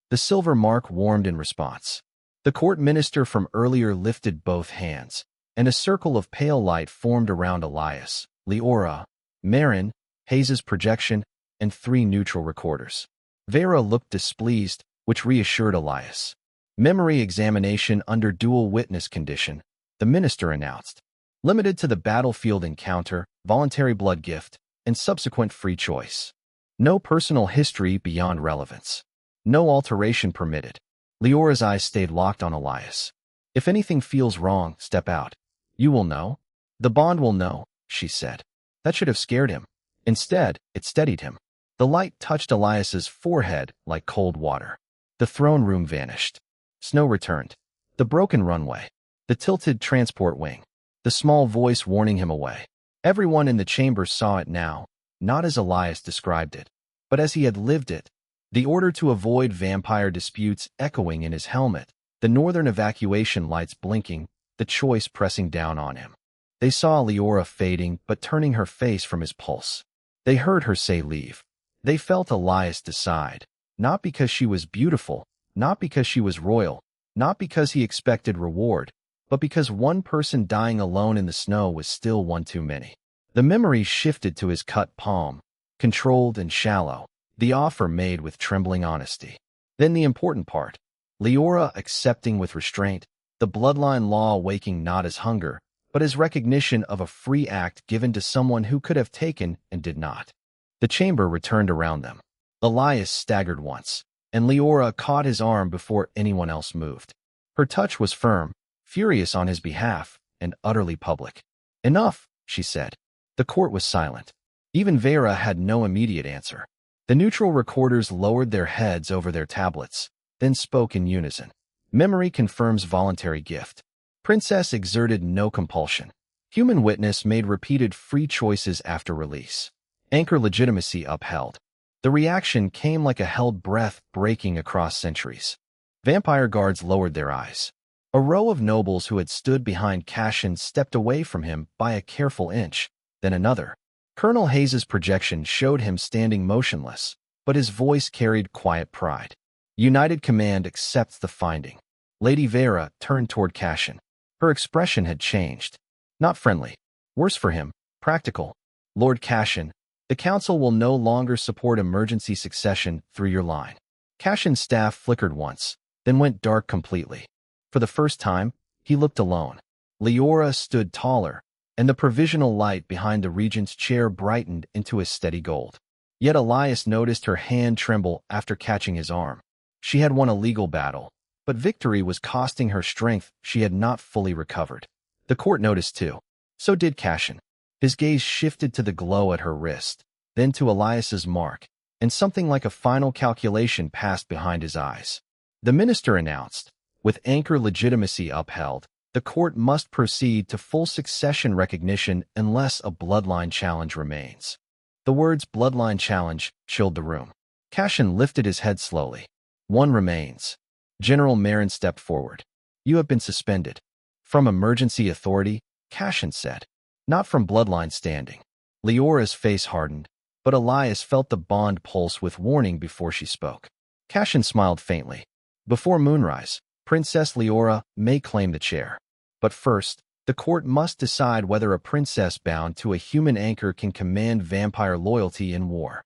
A: The silver mark warmed in response. The court minister from earlier lifted both hands, and a circle of pale light formed around Elias, Liora, Marin, Hayes's projection, and 3 neutral recorders. Vera looked displeased, which reassured Elias. Memory examination under dual witness condition, the minister announced. Limited to the battlefield encounter, voluntary blood gift, and subsequent free choice. No personal history beyond relevance. No alteration permitted. Liora's eyes stayed locked on Elias. If anything feels wrong, step out. You will know. The bond will know, she said. That should have scared him. Instead, it steadied him. The light touched Elias's forehead like cold water. The throne room vanished. Snow returned. The broken runway. The tilted transport wing. The small voice warning him away. Everyone in the chamber saw it now, not as Elias described it, but as he had lived it. The order to avoid vampire disputes echoing in his helmet, the northern evacuation lights blinking, the choice pressing down on him. They saw Liora fading but turning her face from his pulse. They heard her say leave. They felt Elias decide, not because she was beautiful, not because she was royal, not because he expected reward, but because one person dying alone in the snow was still one too many. The memory shifted to his cut palm, controlled and shallow, the offer made with trembling honesty. Then the important part, Liora accepting with restraint, the bloodline law waking not as hunger, but as recognition of a free act given to someone who could have taken and did not. The chamber returned around them. Elias staggered once, and Liora caught his arm before anyone else moved. Her touch was firm, furious on his behalf, and utterly public. Enough, she said. The court was silent. Even Vera had no immediate answer. The neutral recorders lowered their heads over their tablets, then spoke in unison. Memory confirms voluntary gift. Princess exerted no compulsion. Human witness made repeated free choices after release. Anchor legitimacy upheld. The reaction came like a held breath breaking across centuries. Vampire guards lowered their eyes. A row of nobles who had stood behind Cashin stepped away from him by a careful inch, then another. Colonel Hayes's projection showed him standing motionless, but his voice carried quiet pride. United Command accepts the finding. Lady Vera turned toward Cashin. Her expression had changed. Not friendly. Worse for him, practical. Lord Cashin, the Council will no longer support emergency succession through your line. Cashin's staff flickered once, then went dark completely. For the first time, he looked alone. Liora stood taller, and the provisional light behind the regent's chair brightened into a steady gold. Yet Elias noticed her hand tremble after catching his arm. She had won a legal battle, but victory was costing her strength she had not fully recovered. The court noticed too. So did Cashin. His gaze shifted to the glow at her wrist, then to Elias's mark, and something like a final calculation passed behind his eyes. The minister announced, with anchor legitimacy upheld, the court must proceed to full succession recognition unless a bloodline challenge remains. The words bloodline challenge chilled the room. Cashin lifted his head slowly. One remains. General Marin stepped forward. You have been suspended. From emergency authority, Cashin said. Not from bloodline standing. Liora's face hardened, but Elias felt the bond pulse with warning before she spoke. Cashin smiled faintly. Before moonrise, Princess Liora may claim the chair. But first, the court must decide whether a princess bound to a human anchor can command vampire loyalty in war.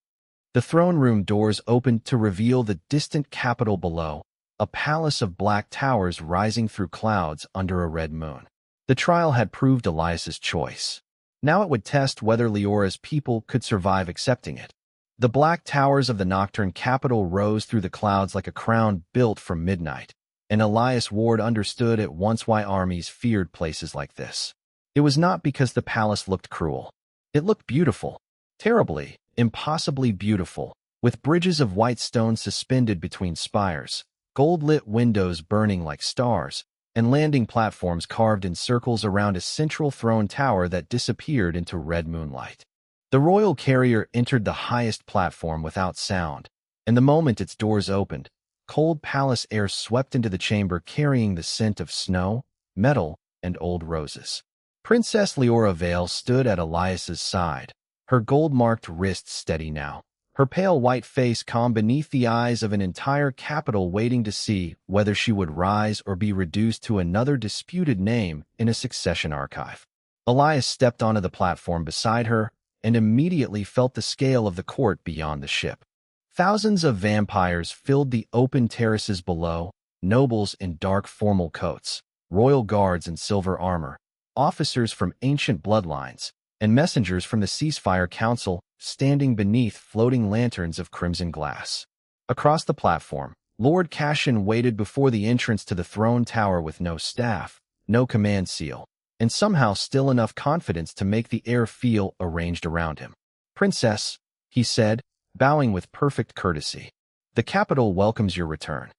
A: The throne room doors opened to reveal the distant capital below, a palace of black towers rising through clouds under a red moon. The trial had proved Elias's choice. Now it would test whether Liora's people could survive accepting it. The black towers of the nocturne capital rose through the clouds like a crown built from midnight, and Elias Ward understood at once why armies feared places like this. It was not because the palace looked cruel. It looked beautiful. Terribly, impossibly beautiful, with bridges of white stone suspended between spires, gold-lit windows burning like stars, and landing platforms carved in circles around a central throne tower that disappeared into red moonlight. The royal carrier entered the highest platform without sound, and the moment its doors opened, cold palace air swept into the chamber carrying the scent of snow, metal, and old roses. Princess Liora Vale stood at Elias's side, her gold-marked wrists steady now, her pale white face calm beneath the eyes of an entire capital waiting to see whether she would rise or be reduced to another disputed name in a succession archive. Elias stepped onto the platform beside her and immediately felt the scale of the court beyond the ship. Thousands of vampires filled the open terraces below, nobles in dark formal coats, royal guards in silver armor, officers from ancient bloodlines, and messengers from the Ceasefire Council standing beneath floating lanterns of crimson glass. Across the platform, Lord Cashin waited before the entrance to the throne tower with no staff, no command seal, and somehow still enough confidence to make the air feel arranged around him. "Princess," he said, bowing with perfect courtesy, "the capital welcomes your return."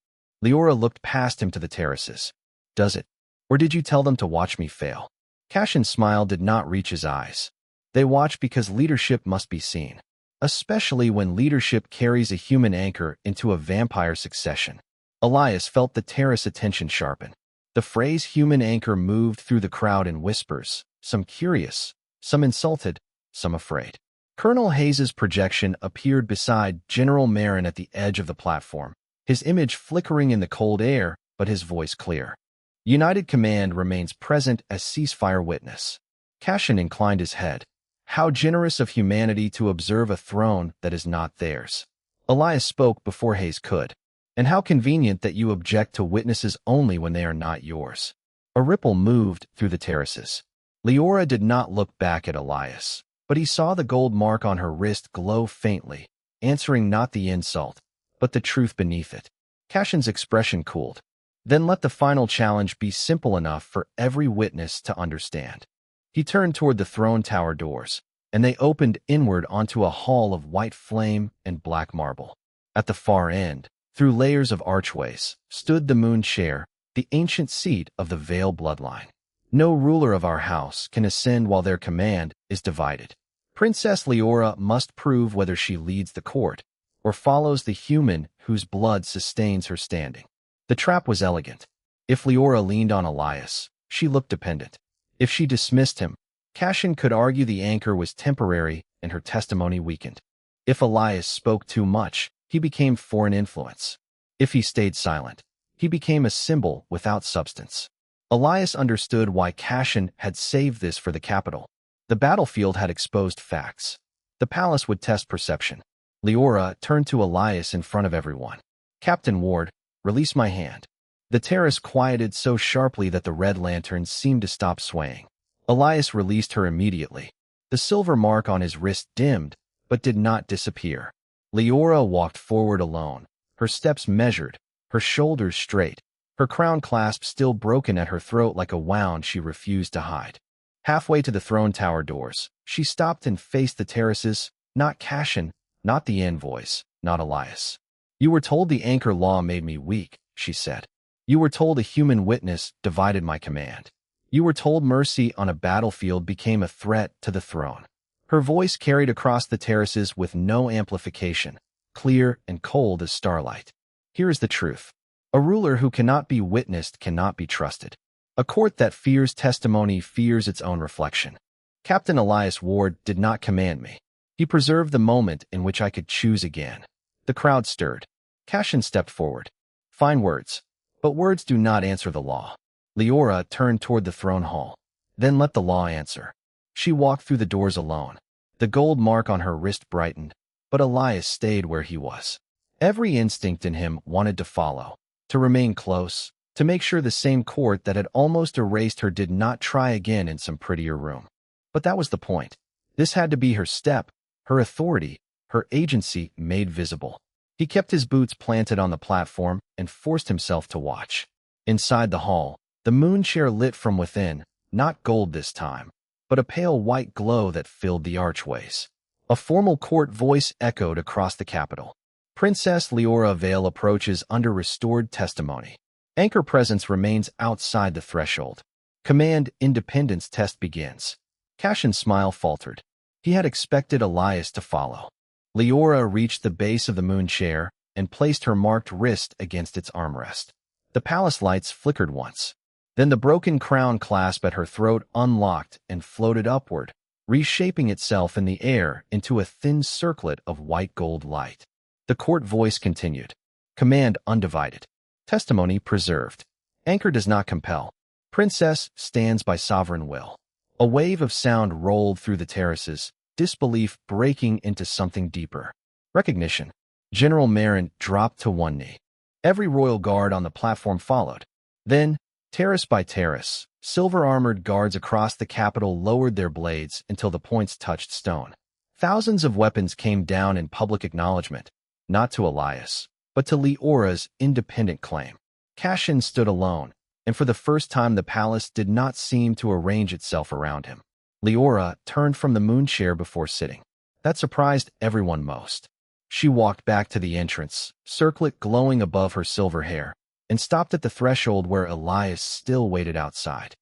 A: Liora looked past him to the terraces. "Does it? Or did you tell them to watch me fail?" Cashin's smile did not reach his eyes. They watch because leadership must be seen, especially when leadership carries a human anchor into a vampire succession. Elias felt the terrace attention sharpen. The phrase human anchor moved through the crowd in whispers, some curious, some insulted, some afraid. Colonel Hayes's projection appeared beside General Marin at the edge of the platform, his image flickering in the cold air, but his voice clear. "United Command remains present as ceasefire witness." Cashin inclined his head. "How generous of humanity to observe a throne that is not theirs." Elias spoke before Hayes could. "And how convenient that you object to witnesses only when they are not yours." A ripple moved through the terraces. Liora did not look back at Elias, but he saw the gold mark on her wrist glow faintly, answering not the insult, but the truth beneath it. Cashin's expression cooled. "Then let the final challenge be simple enough for every witness to understand." He turned toward the throne tower doors, and they opened inward onto a hall of white flame and black marble. At the far end, through layers of archways, stood the moon chair, the ancient seat of the Vale bloodline. No ruler of our house can ascend while their command is divided. Princess Liora must prove whether she leads the court, or follows the human whose blood sustains her standing. The trap was elegant. If Liora leaned on Elias, she looked dependent. If she dismissed him, Cashin could argue the anchor was temporary and her testimony weakened. If Elias spoke too much, he became foreign influence. If he stayed silent, he became a symbol without substance. Elias understood why Cashin had saved this for the capital. The battlefield had exposed facts. The palace would test perception. Liora turned to Elias in front of everyone. "Captain Ward, release my hand." The terrace quieted so sharply that the red lanterns seemed to stop swaying. Elias released her immediately. The silver mark on his wrist dimmed, but did not disappear. Liora walked forward alone, her steps measured, her shoulders straight, her crown clasp still broken at her throat like a wound she refused to hide. Halfway to the throne tower doors, she stopped and faced the terraces, not Cashin, not the envoys, not Elias. "You were told the anchor law made me weak," she said. "You were told a human witness divided my command. You were told mercy on a battlefield became a threat to the throne." Her voice carried across the terraces with no amplification, clear and cold as starlight. "Here is the truth. A ruler who cannot be witnessed cannot be trusted. A court that fears testimony fears its own reflection. Captain Elias Ward did not command me. He preserved the moment in which I could choose again." The crowd stirred. Cashin stepped forward. "Fine words. But words do not answer the law." Liora turned toward the throne hall. "Then let the law answer." She walked through the doors alone. The gold mark on her wrist brightened. But Elias stayed where he was. Every instinct in him wanted to follow, to remain close, to make sure the same court that had almost erased her did not try again in some prettier room. But that was the point. This had to be her step, her authority, her agency made visible. He kept his boots planted on the platform and forced himself to watch. Inside the hall, the moon chair lit from within, not gold this time, but a pale white glow that filled the archways. A formal court voice echoed across the capital. Princess Liora Vale approaches under restored testimony. Anchor presence remains outside the threshold. Command independence test begins. Cashin's smile faltered. He had expected Elias to follow. Liora reached the base of the moon chair and placed her marked wrist against its armrest. The palace lights flickered once. Then the broken crown clasp at her throat unlocked and floated upward, reshaping itself in the air into a thin circlet of white gold light. The court voice continued. Command undivided. Testimony preserved. Anchor does not compel. Princess stands by sovereign will. A wave of sound rolled through the terraces, disbelief breaking into something deeper. Recognition. General Marin dropped to one knee. Every royal guard on the platform followed. Then, terrace by terrace, silver-armored guards across the capital lowered their blades until the points touched stone. Thousands of weapons came down in public acknowledgement, not to Elias, but to Liora's independent claim. Cashin stood alone, and for the first time the palace did not seem to arrange itself around him. Liora turned from the moon chair before sitting. That surprised everyone most. She walked back to the entrance, circlet glowing above her silver hair, and stopped at the threshold where Elias still waited outside.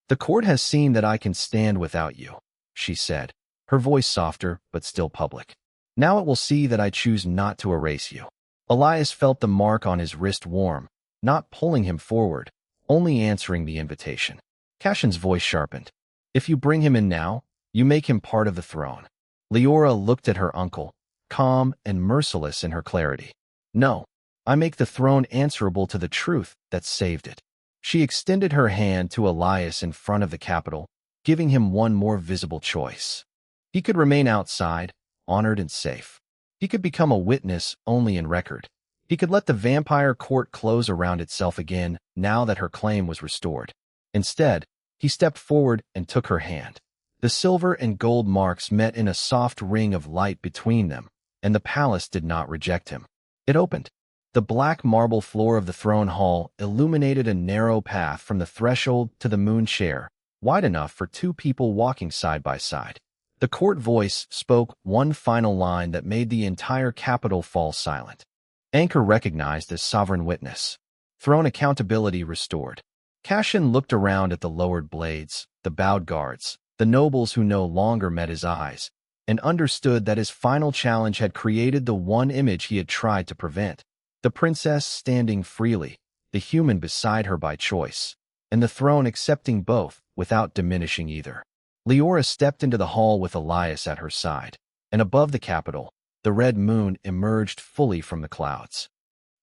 A: The court has seen that I can stand without you, she said, her voice softer but still public. Now it will see that I choose not to erase you. Elias felt the mark on his wrist warm, not pulling him forward, only answering the invitation. Cashin's voice sharpened. If you bring him in now, you make him part of the throne. Liora looked at her uncle, calm and merciless in her clarity. No, I make the throne answerable to the truth that saved it. She extended her hand to Elias in front of the capital, giving him one more visible choice. He could remain outside, honored and safe. He could become a witness only in record. He could let the vampire court close around itself again now that her claim was restored. Instead, he stepped forward and took her hand. The silver and gold marks met in a soft ring of light between them, and the palace did not reject him. It opened. The black marble floor of the throne hall illuminated a narrow path from the threshold to the moon chair, wide enough for two people walking side by side. The court voice spoke one final line that made the entire capital fall silent. Anchor recognized as sovereign witness. Throne accountability restored. Cashin looked around at the lowered blades, the bowed guards, the nobles who no longer met his eyes, and understood that his final challenge had created the one image he had tried to prevent. The princess standing freely, the human beside her by choice, and the throne accepting both without diminishing either. Liora stepped into the hall with Elias at her side, and above the capital, the red moon emerged fully from the clouds.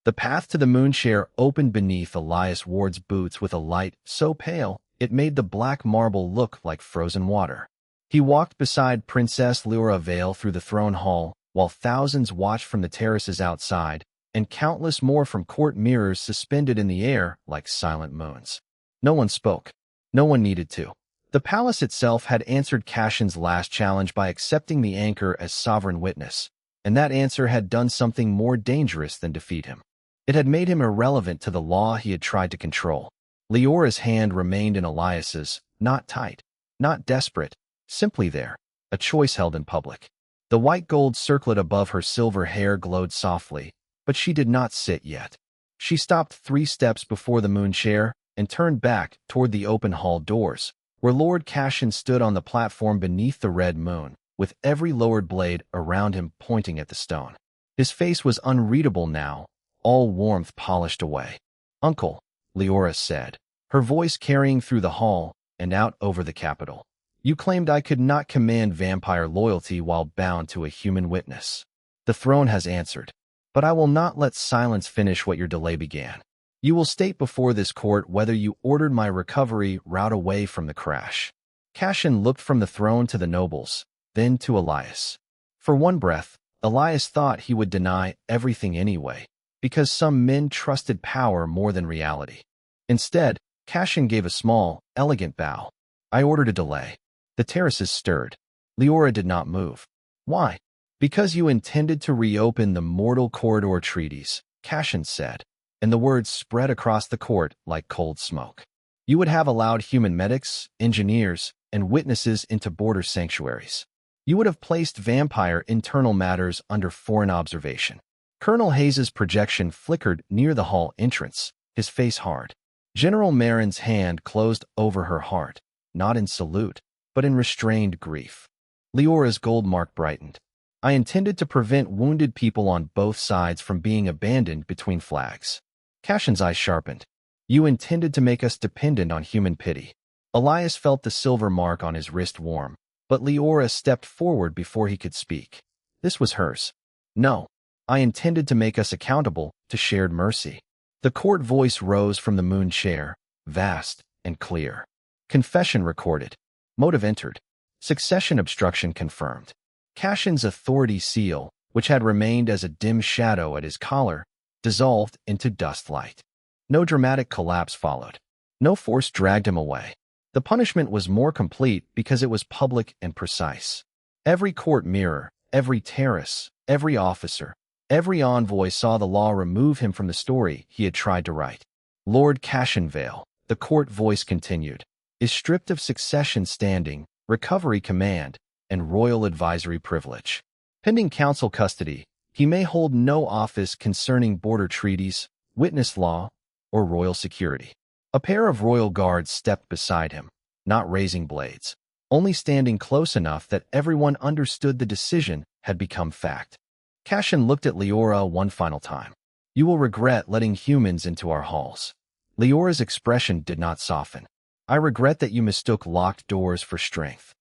A: The path to the moon chair opened beneath Elias Ward's boots with a light so pale it made the black marble look like frozen water. He walked beside Princess Liora Vale through the throne hall, while thousands watched from the terraces outside, and countless more from court mirrors suspended in the air like silent moons. No one spoke. No one needed to. The palace itself had answered Cashin's last challenge by accepting the anchor as sovereign witness, and that answer had done something more dangerous than defeat him. It had made him irrelevant to the law he had tried to control. Liora's hand remained in Elias's, not tight, not desperate, simply there, a choice held in public. The white gold circlet above her silver hair glowed softly, but she did not sit yet. She stopped 3 steps before the moon chair and turned back toward the open hall doors, where Lord Cashin stood on the platform beneath the red moon, with every lowered blade around him pointing at the stone. His face was unreadable now, all warmth polished away. "Uncle," Liora said, her voice carrying through the hall and out over the capital. "You claimed I could not command vampire loyalty while bound to a human witness. The throne has answered, but I will not let silence finish what your delay began. You will state before this court whether you ordered my recovery route away from the crash." Cashin looked from the throne to the nobles, then to Elias. For one breath, Elias thought he would deny everything anyway, because some men trusted power more than reality. Instead, Cassian gave a small, elegant bow. I ordered a delay. The terraces stirred. Liora did not move. Why? Because you intended to reopen the mortal corridor treaties, Cassian said, and the words spread across the court like cold smoke. You would have allowed human medics, engineers, and witnesses into border sanctuaries. You would have placed vampire internal matters under foreign observation. Colonel Hayes's projection flickered near the hall entrance, his face hard. General Marin's hand closed over her heart, not in salute, but in restrained grief. Liora's gold mark brightened. I intended to prevent wounded people on both sides from being abandoned between flags. Cassian's eyes sharpened. You intended to make us dependent on human pity. Elias felt the silver mark on his wrist warm, but Liora stepped forward before he could speak. This was hers. No, I intended to make us accountable to shared mercy. The court voice rose from the moon chair, vast and clear. Confession recorded. Motive entered. Succession obstruction confirmed. Cassian's authority seal, which had remained as a dim shadow at his collar, dissolved into dust light. No dramatic collapse followed. No force dragged him away. The punishment was more complete because it was public and precise. Every court mirror, every terrace, every officer, every envoy saw the law remove him from the story he had tried to write. Lord Cassian Vale, the court voice continued, is stripped of succession standing, recovery command, and royal advisory privilege. Pending council custody, he may hold no office concerning border treaties, witness law, or royal security. A pair of royal guards stepped beside him, not raising blades, only standing close enough that everyone understood the decision had become fact. Cassian looked at Liora one final time. You will regret letting humans into our halls. Leora's expression did not soften. I regret that you mistook locked doors for strength.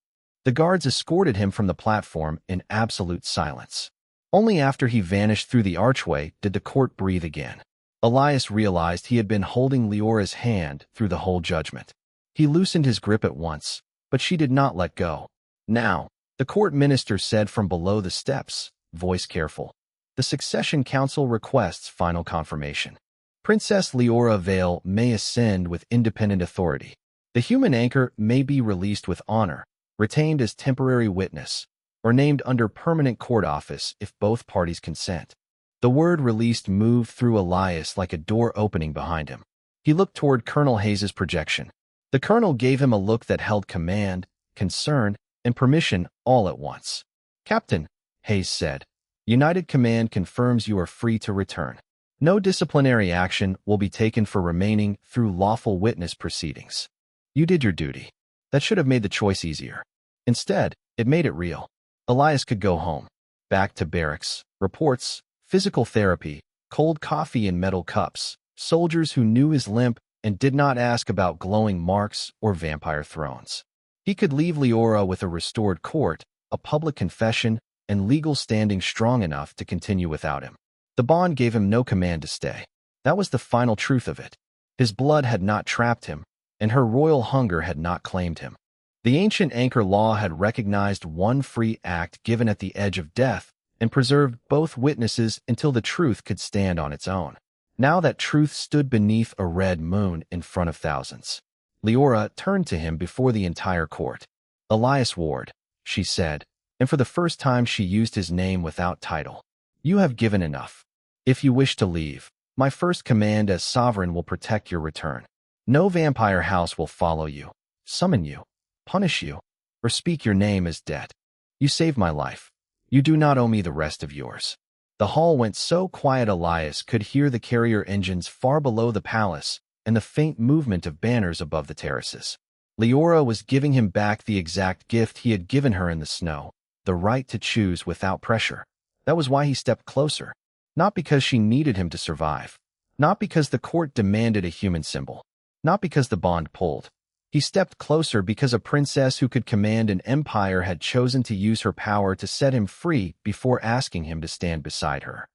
A: The guards escorted him from the platform in absolute silence. Only after he vanished through the archway did the court breathe again. Elias realized he had been holding Leora's hand through the whole judgment. He loosened his grip at once, but she did not let go. Now, the court minister said from below the steps, voice careful, the succession council requests final confirmation. Princess Liora Vale may ascend with independent authority. The human anchor may be released with honor, retained as temporary witness, or named under permanent court office if both parties consent. The word released moved through Elias like a door opening behind him. He looked toward Colonel Hayes's projection. The colonel gave him a look that held command, concern, and permission all at once. Captain, Hayes said, United Command confirms you are free to return. No disciplinary action will be taken for remaining through lawful witness proceedings. You did your duty. That should have made the choice easier. Instead, it made it real. Elias could go home. Back to barracks, reports, physical therapy, cold coffee in metal cups, soldiers who knew his limp and did not ask about glowing marks or vampire thrones. He could leave Liora with a restored court, a public confession, and legal standing strong enough to continue without him. The bond gave him no command to stay. That was the final truth of it. His blood had not trapped him, and her royal hunger had not claimed him. The ancient anchor law had recognized one free act given at the edge of death and preserved both witnesses until the truth could stand on its own. Now that truth stood beneath a red moon in front of thousands. Liora turned to him before the entire court. Elias Ward, she said, and for the first time she used his name without title. You have given enough. If you wish to leave, my first command as sovereign will protect your return. No vampire house will follow you, summon you, punish you, or speak your name as debt. You saved my life. You do not owe me the rest of yours. The hall went so quiet Elias could hear the carrier engines far below the palace and the faint movement of banners above the terraces. Liora was giving him back the exact gift he had given her in the snow, the right to choose without pressure. That was why he stepped closer. Not because she needed him to survive. Not because the court demanded a human symbol. Not because the bond pulled. He stepped closer because a princess who could command an empire had chosen to use her power to set him free before asking him to stand beside her.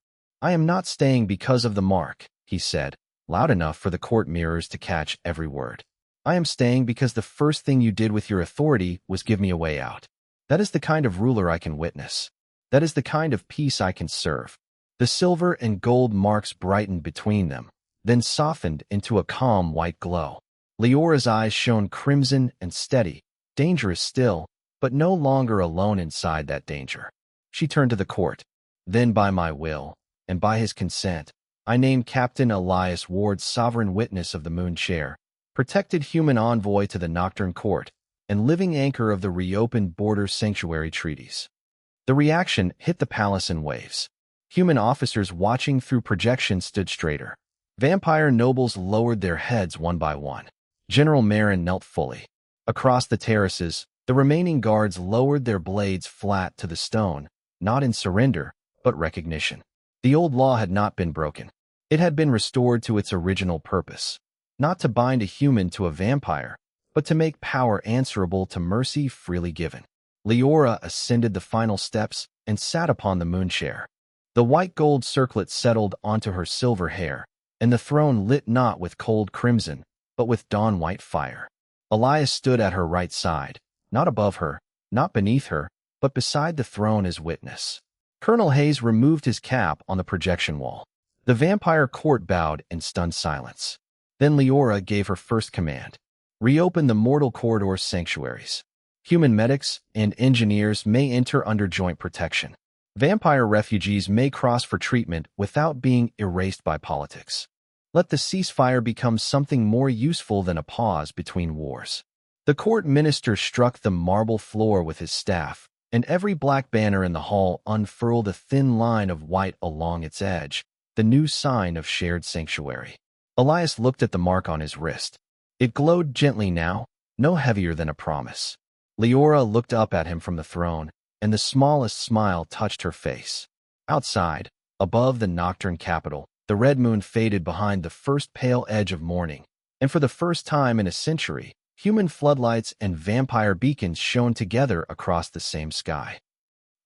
A: I am not staying because of the mark, he said, loud enough for the court mirrors to catch every word. I am staying because the first thing you did with your authority was give me a way out. That is the kind of ruler I can witness. That is the kind of peace I can serve. The silver and gold marks brightened between them, then softened into a calm white glow. Liora's eyes shone crimson and steady, dangerous still, but no longer alone inside that danger. She turned to the court. Then by my will, and by his consent, I name Captain Elias Ward sovereign witness of the Moon Chair, protected human envoy to the Nocturne Court, and living anchor of the reopened border sanctuary treaties. The reaction hit the palace in waves. Human officers watching through projections stood straighter. Vampire nobles lowered their heads one by one. General Marin knelt fully. Across the terraces, the remaining guards lowered their blades flat to the stone, not in surrender, but recognition. The old law had not been broken. It had been restored to its original purpose, not to bind a human to a vampire, but to make power answerable to mercy freely given. Liora ascended the final steps and sat upon the moon chair. The white gold circlet settled onto her silver hair, and the throne lit not with cold crimson, but with dawn-white fire. Elias stood at her right side, not above her, not beneath her, but beside the throne as witness. Colonel Hayes removed his cap on the projection wall. The vampire court bowed in stunned silence. Then Liora gave her first command. Reopen the mortal corridor's sanctuaries. Human medics and engineers may enter under joint protection. Vampire refugees may cross for treatment without being erased by politics. Let the ceasefire become something more useful than a pause between wars. The court minister struck the marble floor with his staff, and every black banner in the hall unfurled a thin line of white along its edge, the new sign of shared sanctuary. Elias looked at the mark on his wrist. It glowed gently now, no heavier than a promise. Liora looked up at him from the throne, and the smallest smile touched her face. Outside, above the Nocturne capital, the red moon faded behind the first pale edge of morning, and for the first time in a century, human floodlights and vampire beacons shone together across the same sky.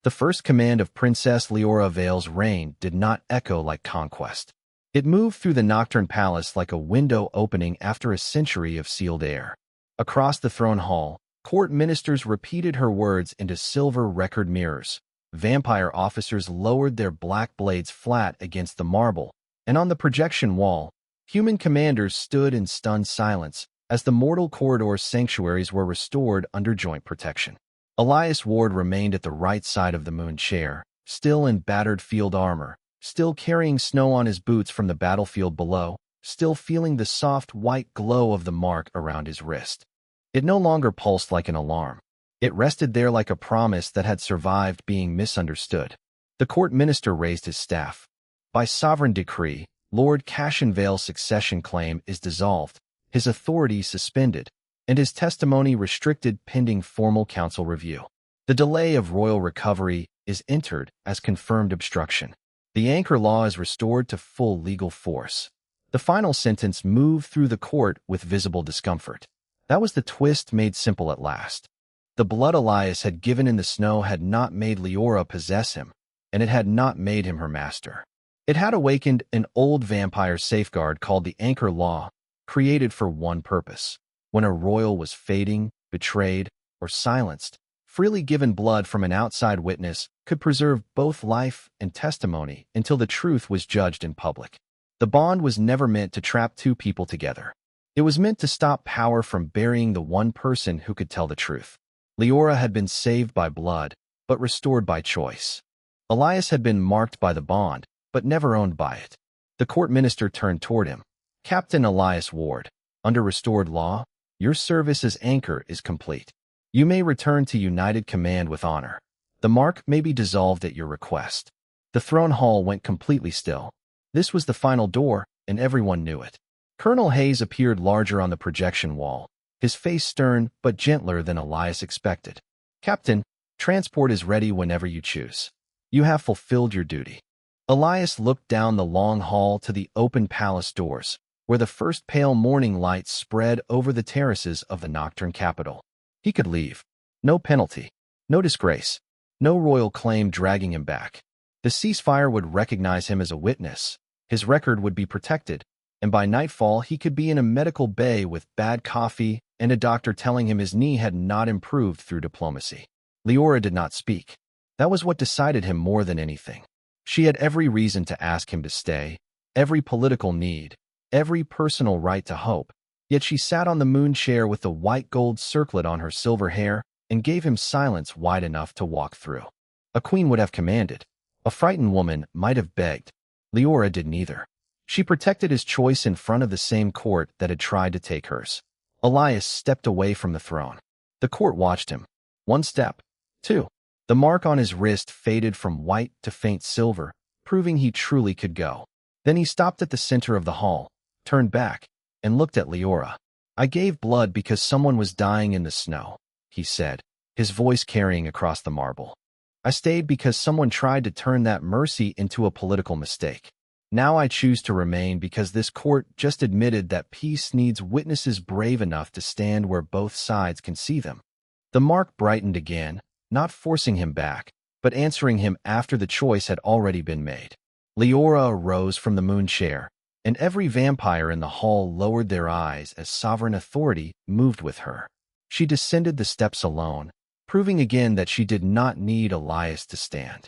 A: The first command of Princess Liora Vale's reign did not echo like conquest. It moved through the Nocturne Palace like a window opening after a century of sealed air. Across the throne hall, court ministers repeated her words into silver record mirrors. Vampire officers lowered their black blades flat against the marble, and on the projection wall, human commanders stood in stunned silence as the mortal corridor's sanctuaries were restored under joint protection. Elias Ward remained at the right side of the moon chair, still in battered field armor, still carrying snow on his boots from the battlefield below, still feeling the soft white glow of the mark around his wrist. It no longer pulsed like an alarm. It rested there like a promise that had survived being misunderstood. The court minister raised his staff. By sovereign decree, Lord Cassian Vale's succession claim is dissolved, his authority suspended, and his testimony restricted pending formal council review. The delay of royal recovery is entered as confirmed obstruction. The anchor law is restored to full legal force. The final sentence moved through the court with visible discomfort. That was the twist made simple at last. The blood Elias had given in the snow had not made Liora possess him, and it had not made him her master. It had awakened an old vampire safeguard called the anchor law, created for one purpose. When a royal was fading, betrayed, or silenced, freely given blood from an outside witness could preserve both life and testimony until the truth was judged in public. The bond was never meant to trap two people together. It was meant to stop power from burying the one person who could tell the truth. Liora had been saved by blood, but restored by choice. Elias had been marked by the bond, but never owned by it. The court minister turned toward him. Captain Elias Ward, under restored law, your service as anchor is complete. You may return to United Command with honor. The mark may be dissolved at your request. The throne hall went completely still. This was the final door, and everyone knew it. Colonel Hayes appeared larger on the projection wall, his face stern but gentler than Elias expected. Captain, transport is ready whenever you choose. You have fulfilled your duty. Elias looked down the long hall to the open palace doors, where the first pale morning light spread over the terraces of the Nocturne capital. He could leave. No penalty. No disgrace. No royal claim dragging him back. The ceasefire would recognize him as a witness. His record would be protected, and by nightfall he could be in a medical bay with bad coffee and a doctor telling him his knee had not improved through diplomacy. Liora did not speak. That was what decided him more than anything. She had every reason to ask him to stay, every political need, every personal right to hope, yet she sat on the moon chair with the white gold circlet on her silver hair and gave him silence wide enough to walk through. A queen would have commanded. A frightened woman might have begged. Liora did neither. She protected his choice in front of the same court that had tried to take hers. Elias stepped away from the throne. The court watched him. 1 step. 2. The mark on his wrist faded from white to faint silver, proving he truly could go. Then he stopped at the center of the hall, turned back, and looked at Liora. "I gave blood because someone was dying in the snow," he said, his voice carrying across the marble. "I stayed because someone tried to turn that mercy into a political mistake. Now I choose to remain because this court just admitted that peace needs witnesses brave enough to stand where both sides can see them." The mark brightened again, not forcing him back, but answering him after the choice had already been made. Liora arose from the moon chair, and every vampire in the hall lowered their eyes as sovereign authority moved with her. She descended the steps alone, proving again that she did not need Elias to stand.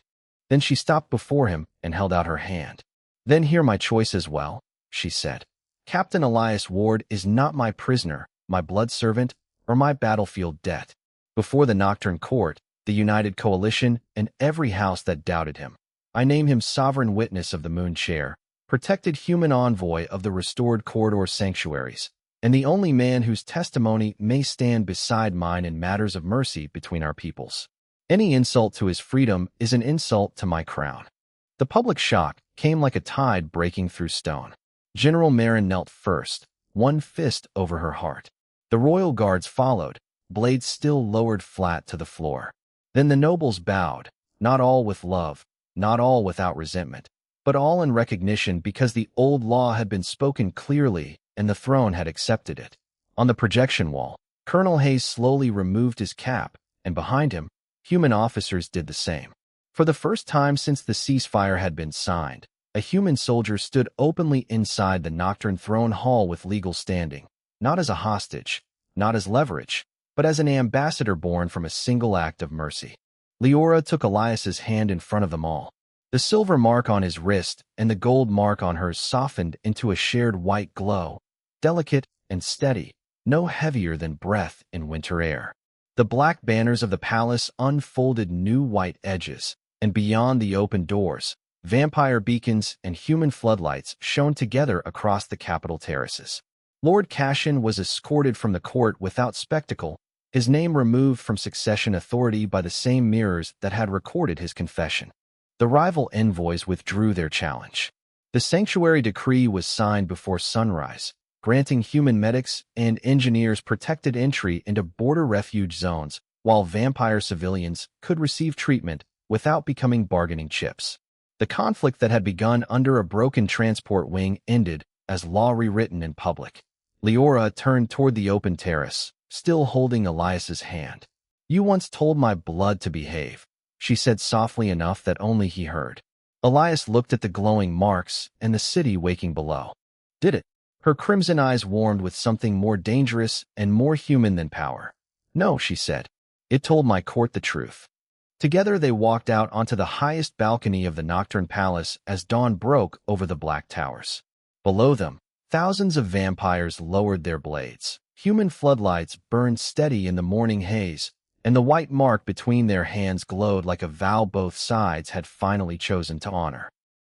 A: Then she stopped before him and held out her hand. "Then hear my choice as well," she said. "Captain Elias Ward is not my prisoner, my blood servant, or my battlefield debt. Before the Nocturne Court, the United Coalition, and every house that doubted him, I name him sovereign witness of the moon chair, protected human envoy of the restored corridor sanctuaries, and the only man whose testimony may stand beside mine in matters of mercy between our peoples. Any insult to his freedom is an insult to my crown." The public shock came like a tide breaking through stone. General Marin knelt first, one fist over her heart. The royal guards followed, blades still lowered flat to the floor. Then the nobles bowed, not all with love, not all without resentment, but all in recognition because the old law had been spoken clearly and the throne had accepted it. On the projection wall, Colonel Hayes slowly removed his cap, and behind him, human officers did the same. For the first time since the ceasefire had been signed, a human soldier stood openly inside the Nocturne Throne Hall with legal standing, not as a hostage, not as leverage, but as an ambassador born from a single act of mercy. Liora took Elias's hand in front of them all. The silver mark on his wrist and the gold mark on hers softened into a shared white glow, delicate and steady, no heavier than breath in winter air. The black banners of the palace unfolded new white edges, and beyond the open doors, vampire beacons and human floodlights shone together across the capitol terraces. Lord Cashin was escorted from the court without spectacle, his name removed from succession authority by the same mirrors that had recorded his confession. The rival envoys withdrew their challenge. The sanctuary decree was signed before sunrise, granting human medics and engineers protected entry into border refuge zones, while vampire civilians could receive treatment without becoming bargaining chips. The conflict that had begun under a broken transport wing ended as law rewritten in public. Liora turned toward the open terrace, still holding Elias's hand. "You once told my blood to behave," she said softly enough that only he heard. Elias looked at the glowing marks and the city waking below. "Did it?" Her crimson eyes warmed with something more dangerous and more human than power. "No," she said. "It told my court the truth." Together they walked out onto the highest balcony of the Nocturne Palace as dawn broke over the black towers. Below them, thousands of vampires lowered their blades. Human floodlights burned steady in the morning haze, and the white mark between their hands glowed like a vow both sides had finally chosen to honor.